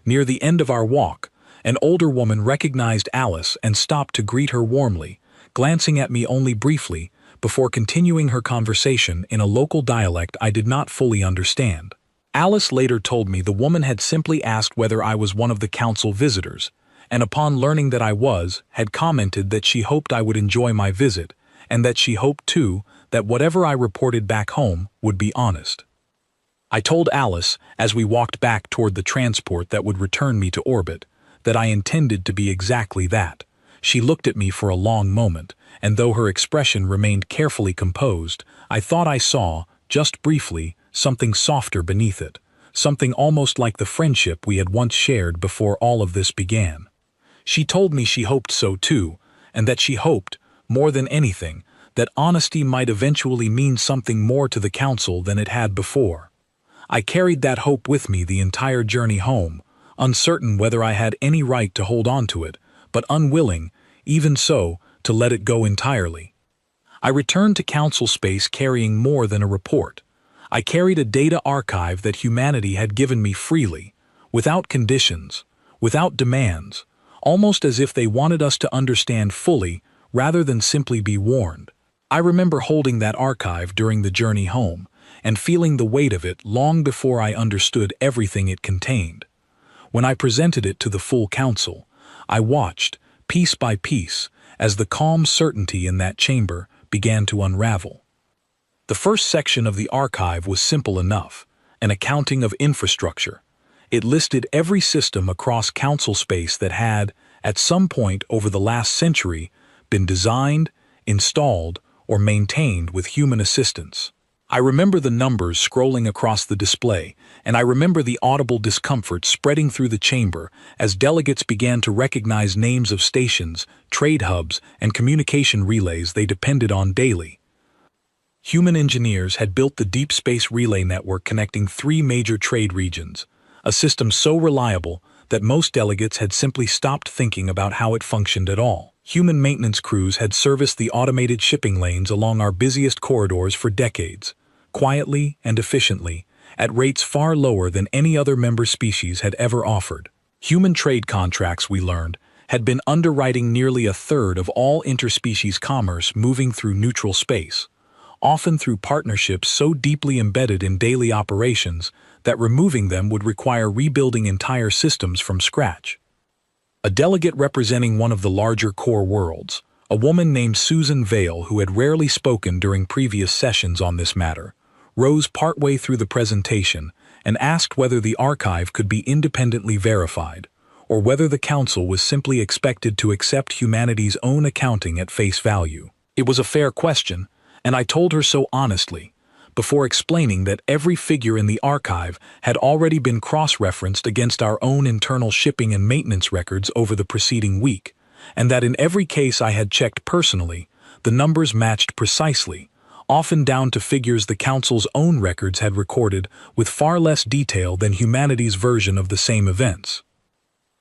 Near the end of our walk, an older woman recognized Alice and stopped to greet her warmly, glancing at me only briefly, before continuing her conversation in a local dialect I did not fully understand. Alice later told me the woman had simply asked whether I was one of the council visitors, and upon learning that I was, had commented that she hoped I would enjoy my visit, and that she hoped too that whatever I reported back home would be honest. I told Alice, as we walked back toward the transport that would return me to orbit, that I intended to be exactly that. She looked at me for a long moment, and though her expression remained carefully composed, I thought I saw, just briefly, something softer beneath it, something almost like the friendship we had once shared before all of this began. She told me she hoped so too, and that she hoped, more than anything, that honesty might eventually mean something more to the council than it had before. I carried that hope with me the entire journey home, uncertain whether I had any right to hold on to it, but unwilling, even so, to let it go entirely. I returned to council space carrying more than a report. I carried a data archive that humanity had given me freely, without conditions, without demands, almost as if they wanted us to understand fully rather than simply be warned. I remember holding that archive during the journey home and feeling the weight of it long before I understood everything it contained. When I presented it to the full council, I watched, piece by piece, as the calm certainty in that chamber began to unravel. The first section of the archive was simple enough, an accounting of infrastructure. It listed every system across council space that had, at some point over the last century, been designed, installed, or maintained with human assistance. I remember the numbers scrolling across the display, and I remember the audible discomfort spreading through the chamber as delegates began to recognize names of stations, trade hubs, and communication relays they depended on daily. Human engineers had built the deep space relay network connecting 3 major trade regions, a system so reliable that most delegates had simply stopped thinking about how it functioned at all. Human maintenance crews had serviced the automated shipping lanes along our busiest corridors for decades, quietly and efficiently, at rates far lower than any other member species had ever offered. Human trade contracts, we learned, had been underwriting nearly a third of all interspecies commerce moving through neutral space, often through partnerships so deeply embedded in daily operations that removing them would require rebuilding entire systems from scratch. A delegate representing one of the larger core worlds, a woman named Susan Vale who had rarely spoken during previous sessions on this matter, rose partway through the presentation and asked whether the archive could be independently verified, or whether the council was simply expected to accept humanity's own accounting at face value. It was a fair question, and I told her so honestly, before explaining that every figure in the archive had already been cross-referenced against our own internal shipping and maintenance records over the preceding week, and that in every case I had checked personally, the numbers matched precisely, often down to figures the Council's own records had recorded with far less detail than humanity's version of the same events.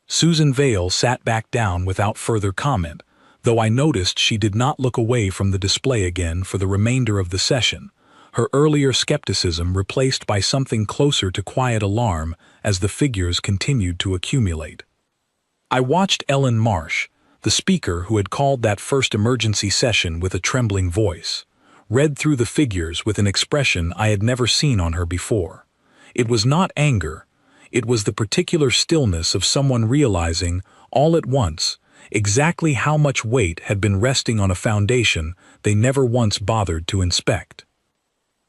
Susan Vale sat back down without further comment, though I noticed she did not look away from the display again for the remainder of the session, her earlier skepticism replaced by something closer to quiet alarm as the figures continued to accumulate. I watched Ellen Marsh, the speaker who had called that first emergency session with a trembling voice, read through the figures with an expression I had never seen on her before. It was not anger. It was the particular stillness of someone realizing, all at once, exactly how much weight had been resting on a foundation they never once bothered to inspect.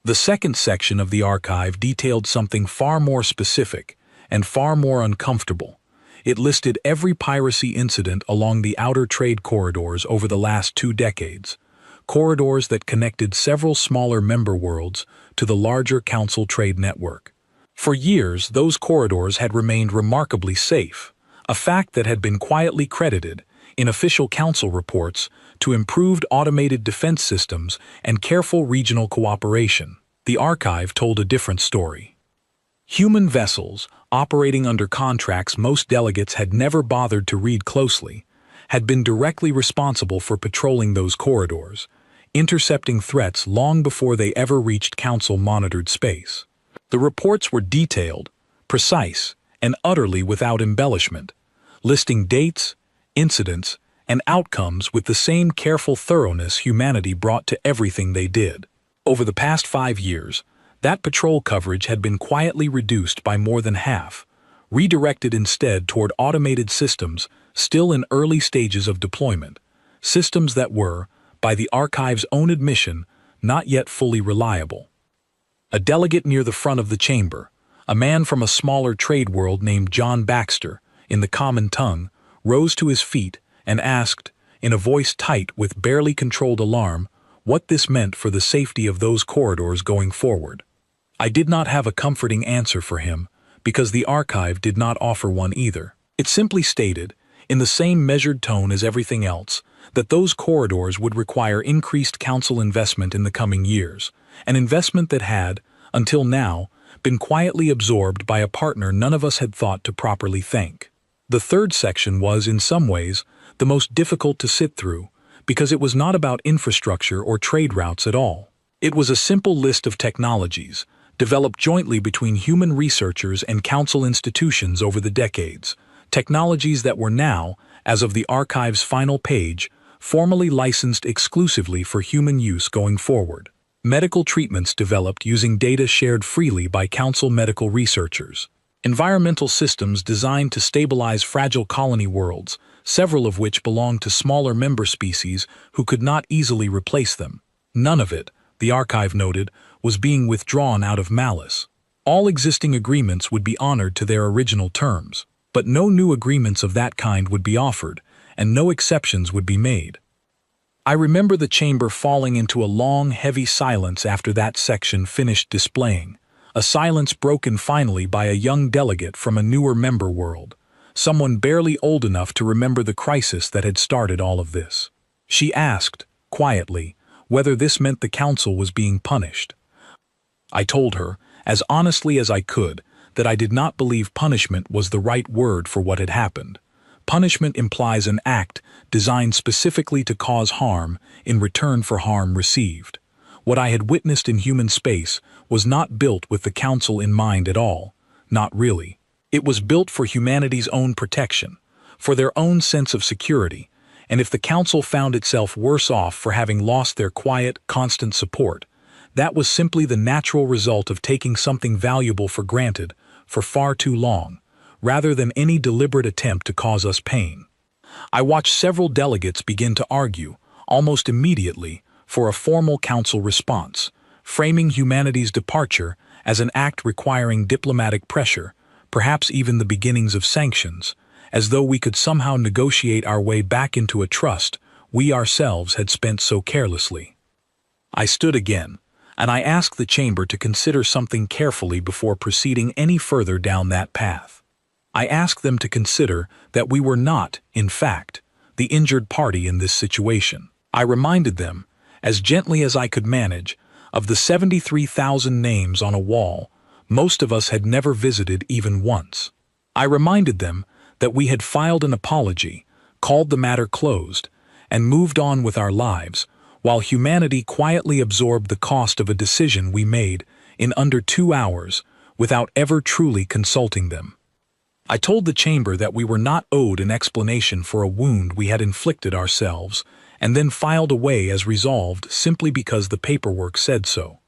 The second section of the archive detailed something far more specific and far more uncomfortable. It listed every piracy incident along the outer trade corridors over the last 2 decades, corridors that connected several smaller member worlds to the larger Council trade network. For years, those corridors had remained remarkably safe, a fact that had been quietly credited, in official Council reports, to improved automated defense systems and careful regional cooperation. The archive told a different story. Human vessels, operating under contracts most delegates had never bothered to read closely, had been directly responsible for patrolling those corridors, intercepting threats long before they ever reached Council-monitored space. The reports were detailed, precise, and utterly without embellishment, listing dates, incidents, and outcomes with the same careful thoroughness humanity brought to everything they did. Over the past 5 years, that patrol coverage had been quietly reduced by more than half, redirected instead toward automated systems still in early stages of deployment, systems that were, by the archive's own admission, not yet fully reliable. A delegate near the front of the chamber, a man from a smaller trade world named John Baxter, in the common tongue, rose to his feet and asked, in a voice tight with barely controlled alarm, what this meant for the safety of those corridors going forward. I did not have a comforting answer for him, because the archive did not offer one either. It simply stated, in the same measured tone as everything else, that those corridors would require increased Council investment in the coming years, an investment that had, until now, been quietly absorbed by a partner none of us had thought to properly thank. The third section was, in some ways, the most difficult to sit through, because it was not about infrastructure or trade routes at all. It was a simple list of technologies, developed jointly between human researchers and Council institutions over the decades, technologies that were now, as of the archive's final page, formally licensed exclusively for human use going forward. Medical treatments developed using data shared freely by Council medical researchers. Environmental systems designed to stabilize fragile colony worlds, several of which belonged to smaller member species who could not easily replace them. None of it, the archive noted, was being withdrawn out of malice. All existing agreements would be honored to their original terms, but no new agreements of that kind would be offered, and no exceptions would be made. I remember the chamber falling into a long, heavy silence after that section finished displaying, a silence broken finally by a young delegate from a newer member world, someone barely old enough to remember the crisis that had started all of this. She asked, quietly, whether this meant the Council was being punished. I told her, as honestly as I could, that I did not believe punishment was the right word for what had happened. Punishment implies an act designed specifically to cause harm in return for harm received. What I had witnessed in human space was not built with the Council in mind at all, not really. It was built for humanity's own protection, for their own sense of security, and if the Council found itself worse off for having lost their quiet, constant support, that was simply the natural result of taking something valuable for granted for far too long, rather than any deliberate attempt to cause us pain. I watched several delegates begin to argue, almost immediately, for a formal Council response, framing humanity's departure as an act requiring diplomatic pressure, perhaps even the beginnings of sanctions, as though we could somehow negotiate our way back into a trust we ourselves had spent so carelessly. I stood again, and I asked the chamber to consider something carefully before proceeding any further down that path. I asked them to consider that we were not, in fact, the injured party in this situation. I reminded them, as gently as I could manage, Of the 73,000 names on a wall, most of us had never visited even once. I reminded them that we had filed an apology, called the matter closed, and moved on with our lives, while humanity quietly absorbed the cost of a decision we made in under 2 hours without ever truly consulting them. I told the chamber that we were not owed an explanation for a wound we had inflicted ourselves, and then filed away as resolved simply because the paperwork said so.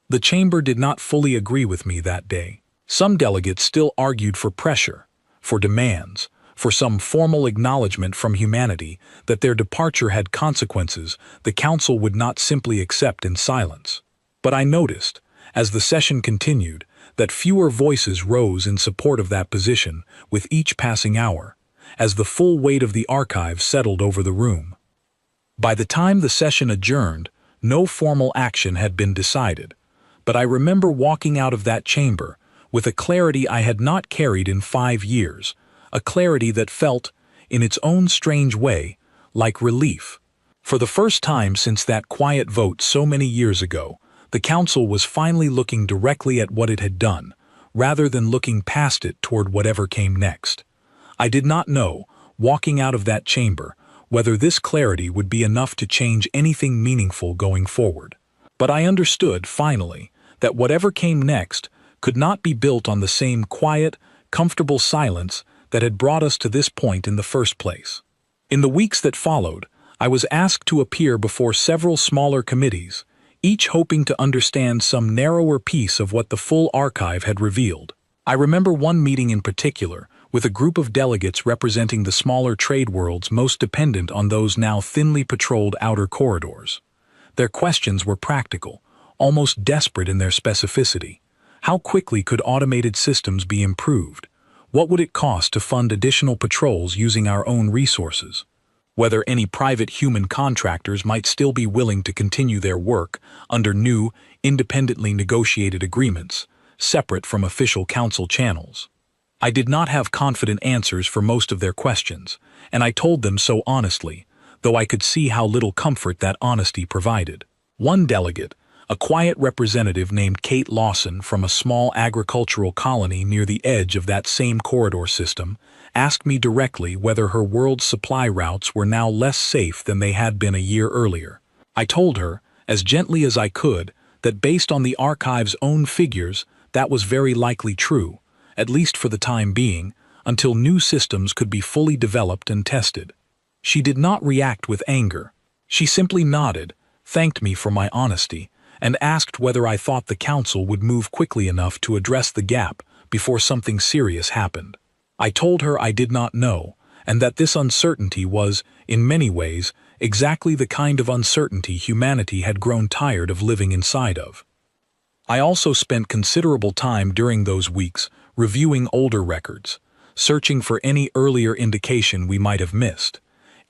The chamber did not fully agree with me that day. Some delegates still argued for pressure, for demands, for some formal acknowledgement from humanity that their departure had consequences the council would not simply accept in silence. But I noticed, as the session continued, that fewer voices rose in support of that position with each passing hour, as the full weight of the archive settled over the room. By the time the session adjourned, no formal action had been decided, but I remember walking out of that chamber with a clarity I had not carried in 5 years, a clarity that felt, in its own strange way, like relief. For the first time since that quiet vote so many years ago, the council was finally looking directly at what it had done, rather than looking past it toward whatever came next. I did not know, walking out of that chamber, whether this clarity would be enough to change anything meaningful going forward. But I understood, finally, that whatever came next could not be built on the same quiet, comfortable silence that had brought us to this point in the first place. In the weeks that followed, I was asked to appear before several smaller committees, each hoping to understand some narrower piece of what the full archive had revealed. I remember one meeting in particular, with a group of delegates representing the smaller trade worlds most dependent on those now thinly patrolled outer corridors. Their questions were practical, almost desperate in their specificity. How quickly could automated systems be improved? What would it cost to fund additional patrols using our own resources? Whether any private human contractors might still be willing to continue their work under new, independently negotiated agreements, separate from official council channels. I did not have confident answers for most of their questions, and I told them so honestly, though I could see how little comfort that honesty provided. One delegate, a quiet representative named Kate Lawson from a small agricultural colony near the edge of that same corridor system, asked me directly whether her world's supply routes were now less safe than they had been a year earlier. I told her, as gently as I could, that based on the archive's own figures, that was very likely true, at least for the time being, until new systems could be fully developed and tested. She did not react with anger. She simply nodded, thanked me for my honesty, and asked whether I thought the council would move quickly enough to address the gap before something serious happened. I told her I did not know, and that this uncertainty was, in many ways, exactly the kind of uncertainty humanity had grown tired of living inside of. I also spent considerable time during those weeks reviewing older records, searching for any earlier indication we might have missed,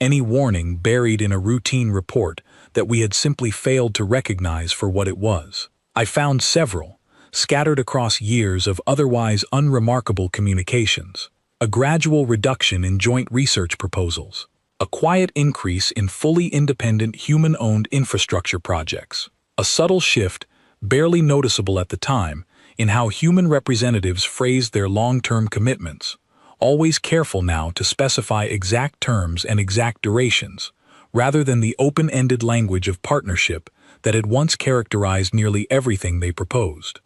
any warning buried in a routine report that we had simply failed to recognize for what it was. I found several, scattered across years of otherwise unremarkable communications. A gradual reduction in joint research proposals, a quiet increase in fully independent human-owned infrastructure projects, a subtle shift, barely noticeable at the time, in how human representatives phrased their long-term commitments, always careful now to specify exact terms and exact durations, rather than the open-ended language of partnership that had once characterized nearly everything they proposed.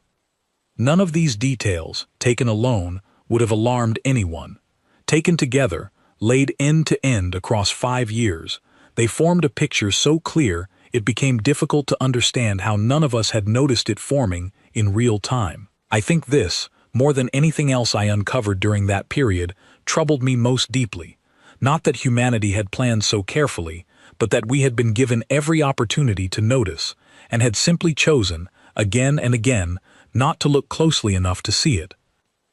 None of these details, taken alone, would have alarmed anyone. Taken together, laid end to end across 5 years, they formed a picture so clear it became difficult to understand how none of us had noticed it forming in real time. I think this, more than anything else I uncovered during that period, troubled me most deeply. Not that humanity had planned so carefully, but that we had been given every opportunity to notice, and had simply chosen, again and again, not to look closely enough to see it.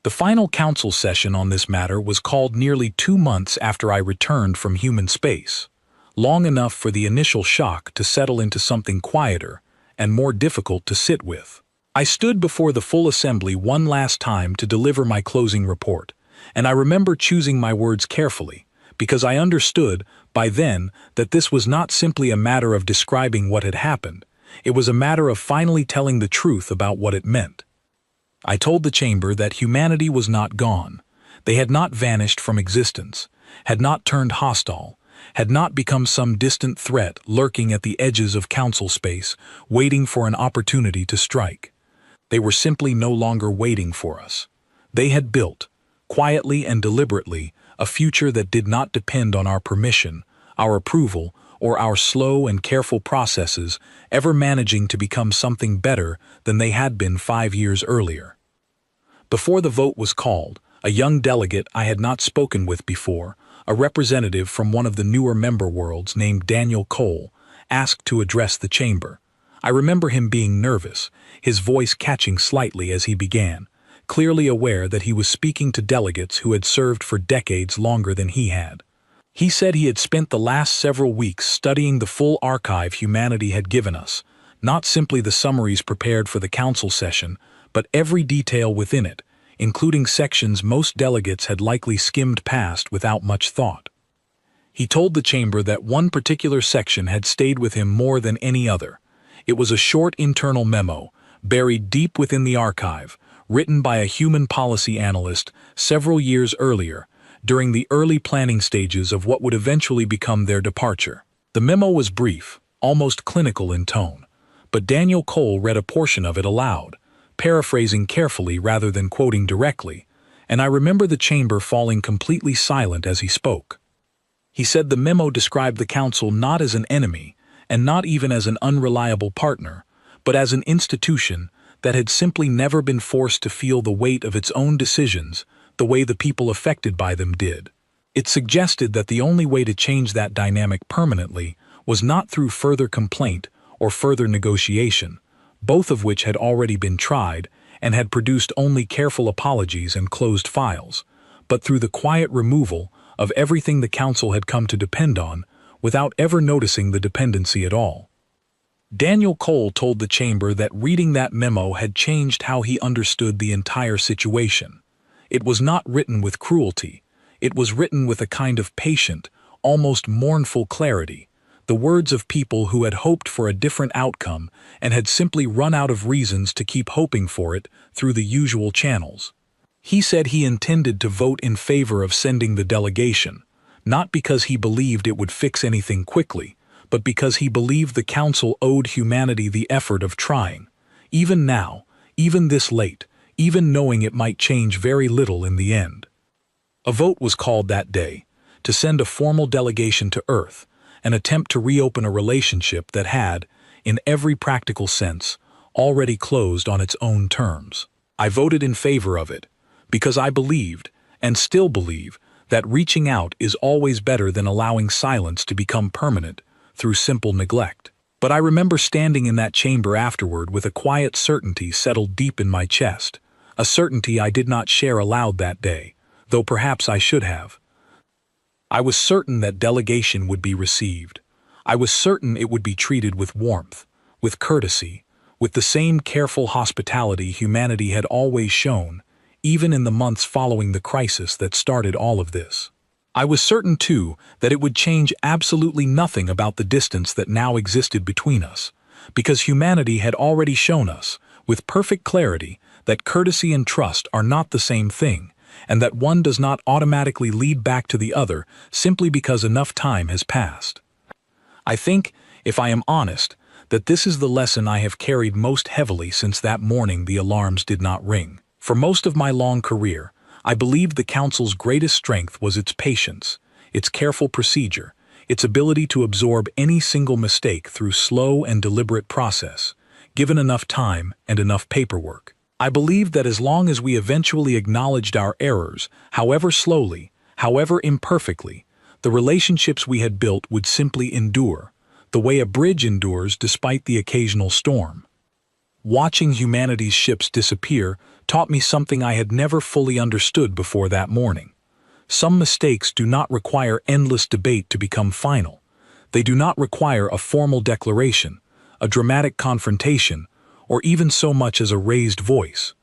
The final council session on this matter was called nearly 2 months after I returned from human space, long enough for the initial shock to settle into something quieter and more difficult to sit with. I stood before the full assembly one last time to deliver my closing report, and I remember choosing my words carefully, because I understood by then that this was not simply a matter of describing what had happened. It was a matter of finally telling the truth about what it meant. I told the chamber that humanity was not gone. They had not vanished from existence, had not turned hostile, had not become some distant threat lurking at the edges of council space, waiting for an opportunity to strike. They were simply no longer waiting for us. They had built, quietly and deliberately, a future that did not depend on our permission, our approval, or our slow and careful processes ever managing to become something better than they had been 5 years earlier. Before the vote was called, a young delegate I had not spoken with before, a representative from one of the newer member worlds named Daniel Cole, asked to address the chamber. I remember him being nervous, his voice catching slightly as he began, clearly aware that he was speaking to delegates who had served for decades longer than he had. He said he had spent the last several weeks studying the full archive humanity had given us, not simply the summaries prepared for the council session, but every detail within it, including sections most delegates had likely skimmed past without much thought. He told the chamber that one particular section had stayed with him more than any other. It was a short internal memo, buried deep within the archive, written by a human policy analyst several years earlier, during the early planning stages of what would eventually become their departure. The memo was brief, almost clinical in tone, but Daniel Cole read a portion of it aloud, paraphrasing carefully rather than quoting directly, and I remember the chamber falling completely silent as he spoke. He said the memo described the council not as an enemy, and not even as an unreliable partner, but as an institution that had simply never been forced to feel the weight of its own decisions the way the people affected by them did. It suggested that the only way to change that dynamic permanently was not through further complaint or further negotiation, both of which had already been tried and had produced only careful apologies and closed files, but through the quiet removal of everything the council had come to depend on without ever noticing the dependency at all. Daniel Cole told the chamber that reading that memo had changed how he understood the entire situation. It was not written with cruelty. It was written with a kind of patient, almost mournful clarity, the words of people who had hoped for a different outcome and had simply run out of reasons to keep hoping for it through the usual channels. He said he intended to vote in favor of sending the delegation, not because he believed it would fix anything quickly, but because he believed the council owed humanity the effort of trying. Even now, even this late, even knowing it might change very little in the end. A vote was called that day, to send a formal delegation to Earth, an attempt to reopen a relationship that had, in every practical sense, already closed on its own terms. I voted in favor of it, because I believed, and still believe, that reaching out is always better than allowing silence to become permanent through simple neglect. But I remember standing in that chamber afterward with a quiet certainty settled deep in my chest, a certainty I did not share aloud that day, though perhaps I should have. I was certain that delegation would be received. I was certain it would be treated with warmth, with courtesy, with the same careful hospitality humanity had always shown, even in the months following the crisis that started all of this. I was certain, too, that it would change absolutely nothing about the distance that now existed between us, because humanity had already shown us, with perfect clarity, that courtesy and trust are not the same thing, and that one does not automatically lead back to the other simply because enough time has passed. I think, if I am honest, that this is the lesson I have carried most heavily since that morning the alarms did not ring. For most of my long career, I believed the Council's greatest strength was its patience, its careful procedure, its ability to absorb any single mistake through slow and deliberate process, given enough time and enough paperwork. I believed that as long as we eventually acknowledged our errors, however slowly, however imperfectly, the relationships we had built would simply endure, the way a bridge endures despite the occasional storm. Watching humanity's ships disappear taught me something I had never fully understood before that morning. Some mistakes do not require endless debate to become final. They do not require a formal declaration, a dramatic confrontation, or even so much as a raised voice.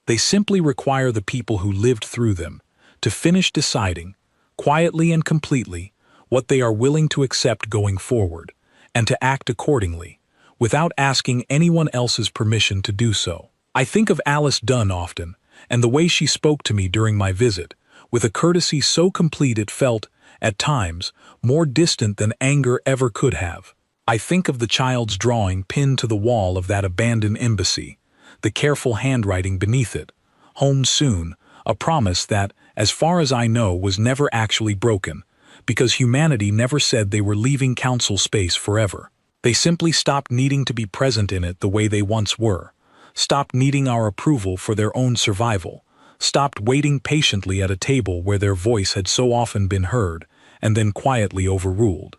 They simply require the people who lived through them to finish deciding, quietly and completely, what they are willing to accept going forward, and to act accordingly, without asking anyone else's permission to do so. I think of Alice Dunn often, and the way she spoke to me during my visit, with a courtesy so complete it felt, at times, more distant than anger ever could have. I think of the child's drawing pinned to the wall of that abandoned embassy, the careful handwriting beneath it, "Home soon," a promise that, as far as I know, was never actually broken, because humanity never said they were leaving council space forever. They simply stopped needing to be present in it the way they once were, stopped needing our approval for their own survival, stopped waiting patiently at a table where their voice had so often been heard, and then quietly overruled.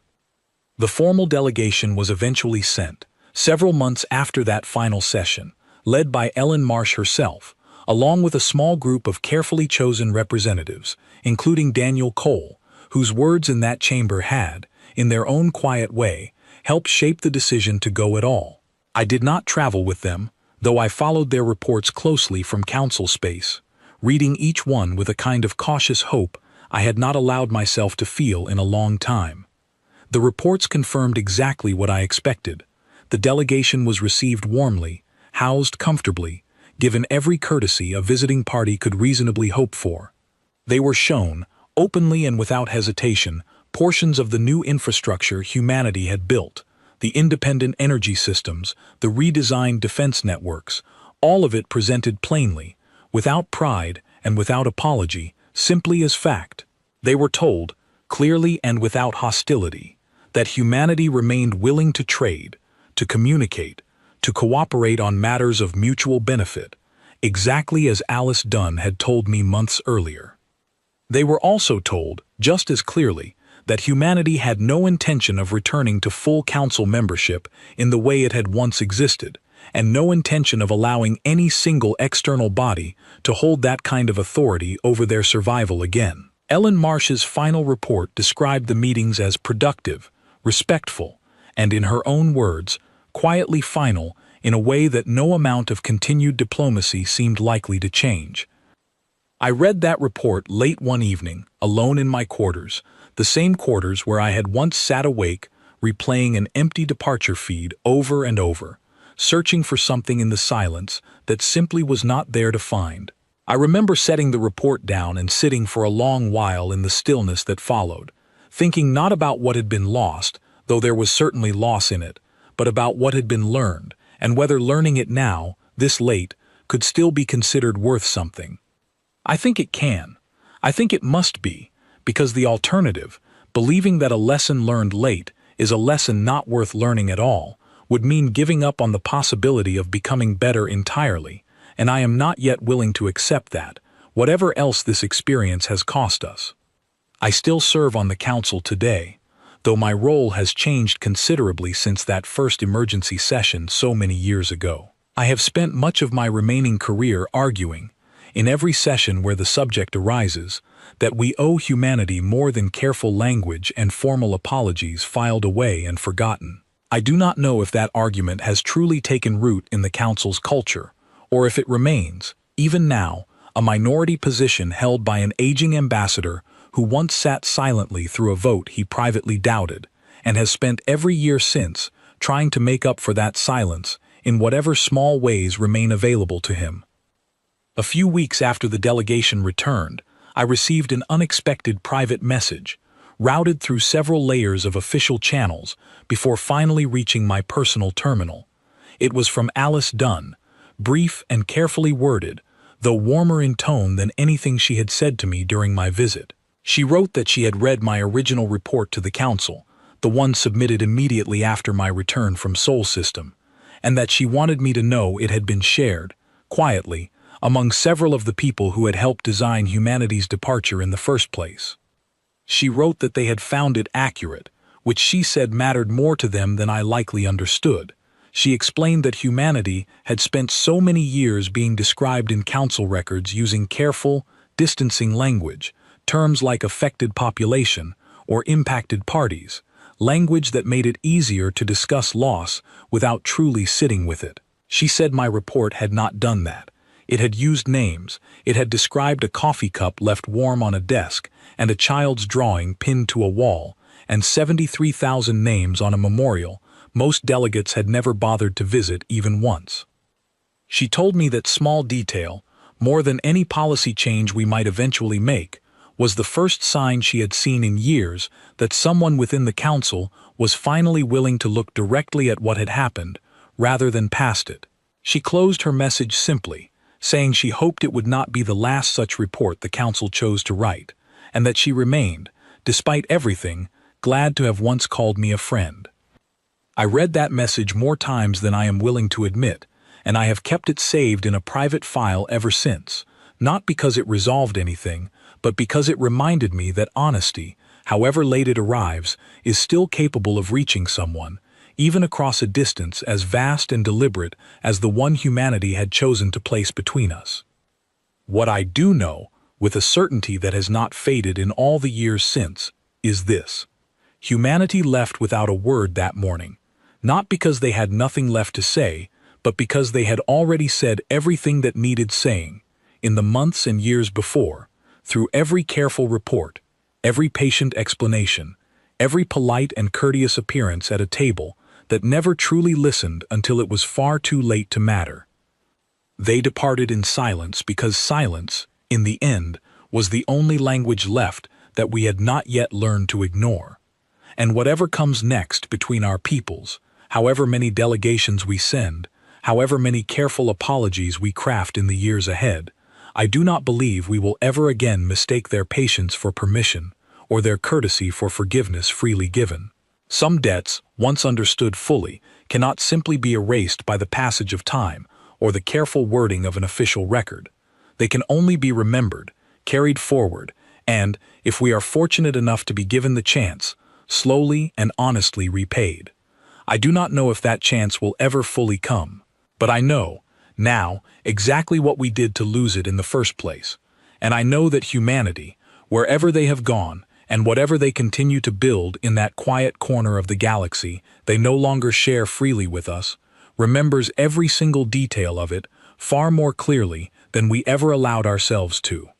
The formal delegation was eventually sent, several months after that final session, led by Ellen Marsh herself, along with a small group of carefully chosen representatives, including Daniel Cole, whose words in that chamber had, in their own quiet way, helped shape the decision to go at all. I did not travel with them, though I followed their reports closely from council space, reading each one with a kind of cautious hope I had not allowed myself to feel in a long time. The reports confirmed exactly what I expected. The delegation was received warmly, housed comfortably, given every courtesy a visiting party could reasonably hope for. They were shown, openly and without hesitation, portions of the new infrastructure humanity had built, the independent energy systems, the redesigned defense networks, all of it presented plainly, without pride and without apology, simply as fact. They were told, clearly and without hostility, that humanity remained willing to trade, to communicate, to cooperate on matters of mutual benefit, exactly as Alice Dunn had told me months earlier. They were also told, just as clearly, that humanity had no intention of returning to full council membership in the way it had once existed, and no intention of allowing any single external body to hold that kind of authority over their survival again. Ellen Marsh's final report described the meetings as productive, respectful, and in her own words, quietly final in a way that no amount of continued diplomacy seemed likely to change. I read that report late one evening, alone in my quarters, the same quarters where I had once sat awake, replaying an empty departure feed over and over, searching for something in the silence that simply was not there to find. I remember setting the report down and sitting for a long while in the stillness that followed, thinking not about what had been lost, though there was certainly loss in it, but about what had been learned, and whether learning it now, this late, could still be considered worth something. I think it can. I think it must be, because the alternative, believing that a lesson learned late is a lesson not worth learning at all, would mean giving up on the possibility of becoming better entirely, and I am not yet willing to accept that, whatever else this experience has cost us. I still serve on the council today, though my role has changed considerably since that first emergency session so many years ago. I have spent much of my remaining career arguing, in every session where the subject arises, that we owe humanity more than careful language and formal apologies filed away and forgotten. I do not know if that argument has truly taken root in the council's culture, or if it remains, even now, a minority position held by an aging ambassador who once sat silently through a vote he privately doubted, and has spent every year since trying to make up for that silence in whatever small ways remain available to him. A few weeks after the delegation returned, I received an unexpected private message, routed through several layers of official channels before finally reaching my personal terminal. It was from Alice Dunn, brief and carefully worded, though warmer in tone than anything she had said to me during my visit. She wrote that she had read my original report to the council, the one submitted immediately after my return from Sol System, and that she wanted me to know it had been shared, quietly, among several of the people who had helped design humanity's departure in the first place. She wrote that they had found it accurate, which she said mattered more to them than I likely understood. She explained that humanity had spent so many years being described in council records using careful, distancing language, terms like affected population or impacted parties, language that made it easier to discuss loss without truly sitting with it. She said my report had not done that. It had used names, it had described a coffee cup left warm on a desk, and a child's drawing pinned to a wall, and 73,000 names on a memorial, most delegates had never bothered to visit even once. She told me that small detail, more than any policy change we might eventually make, was the first sign she had seen in years that someone within the council was finally willing to look directly at what had happened, rather than past it. She closed her message simply, saying she hoped it would not be the last such report the council chose to write, and that she remained, despite everything, glad to have once called me a friend. I read that message more times than I am willing to admit, and I have kept it saved in a private file ever since, not because it resolved anything, but because it reminded me that honesty, however late it arrives, is still capable of reaching someone, even across a distance as vast and deliberate as the one humanity had chosen to place between us. What I do know, with a certainty that has not faded in all the years since, is this. Humanity left without a word that morning, not because they had nothing left to say, but because they had already said everything that needed saying, in the months and years before, through every careful report, every patient explanation, every polite and courteous appearance at a table that never truly listened until it was far too late to matter. They departed in silence because silence, in the end, was the only language left that we had not yet learned to ignore. And whatever comes next between our peoples, however many delegations we send, however many careful apologies we craft in the years ahead, I do not believe we will ever again mistake their patience for permission or their courtesy for forgiveness freely given. Some debts, once understood fully, cannot simply be erased by the passage of time or the careful wording of an official record. They can only be remembered, carried forward, and, if we are fortunate enough to be given the chance, slowly and honestly repaid. I do not know if that chance will ever fully come, but I know, now, exactly what we did to lose it in the first place, and I know that humanity, wherever they have gone, and whatever they continue to build in that quiet corner of the galaxy they no longer share freely with us, remembers every single detail of it far more clearly than we ever allowed ourselves to.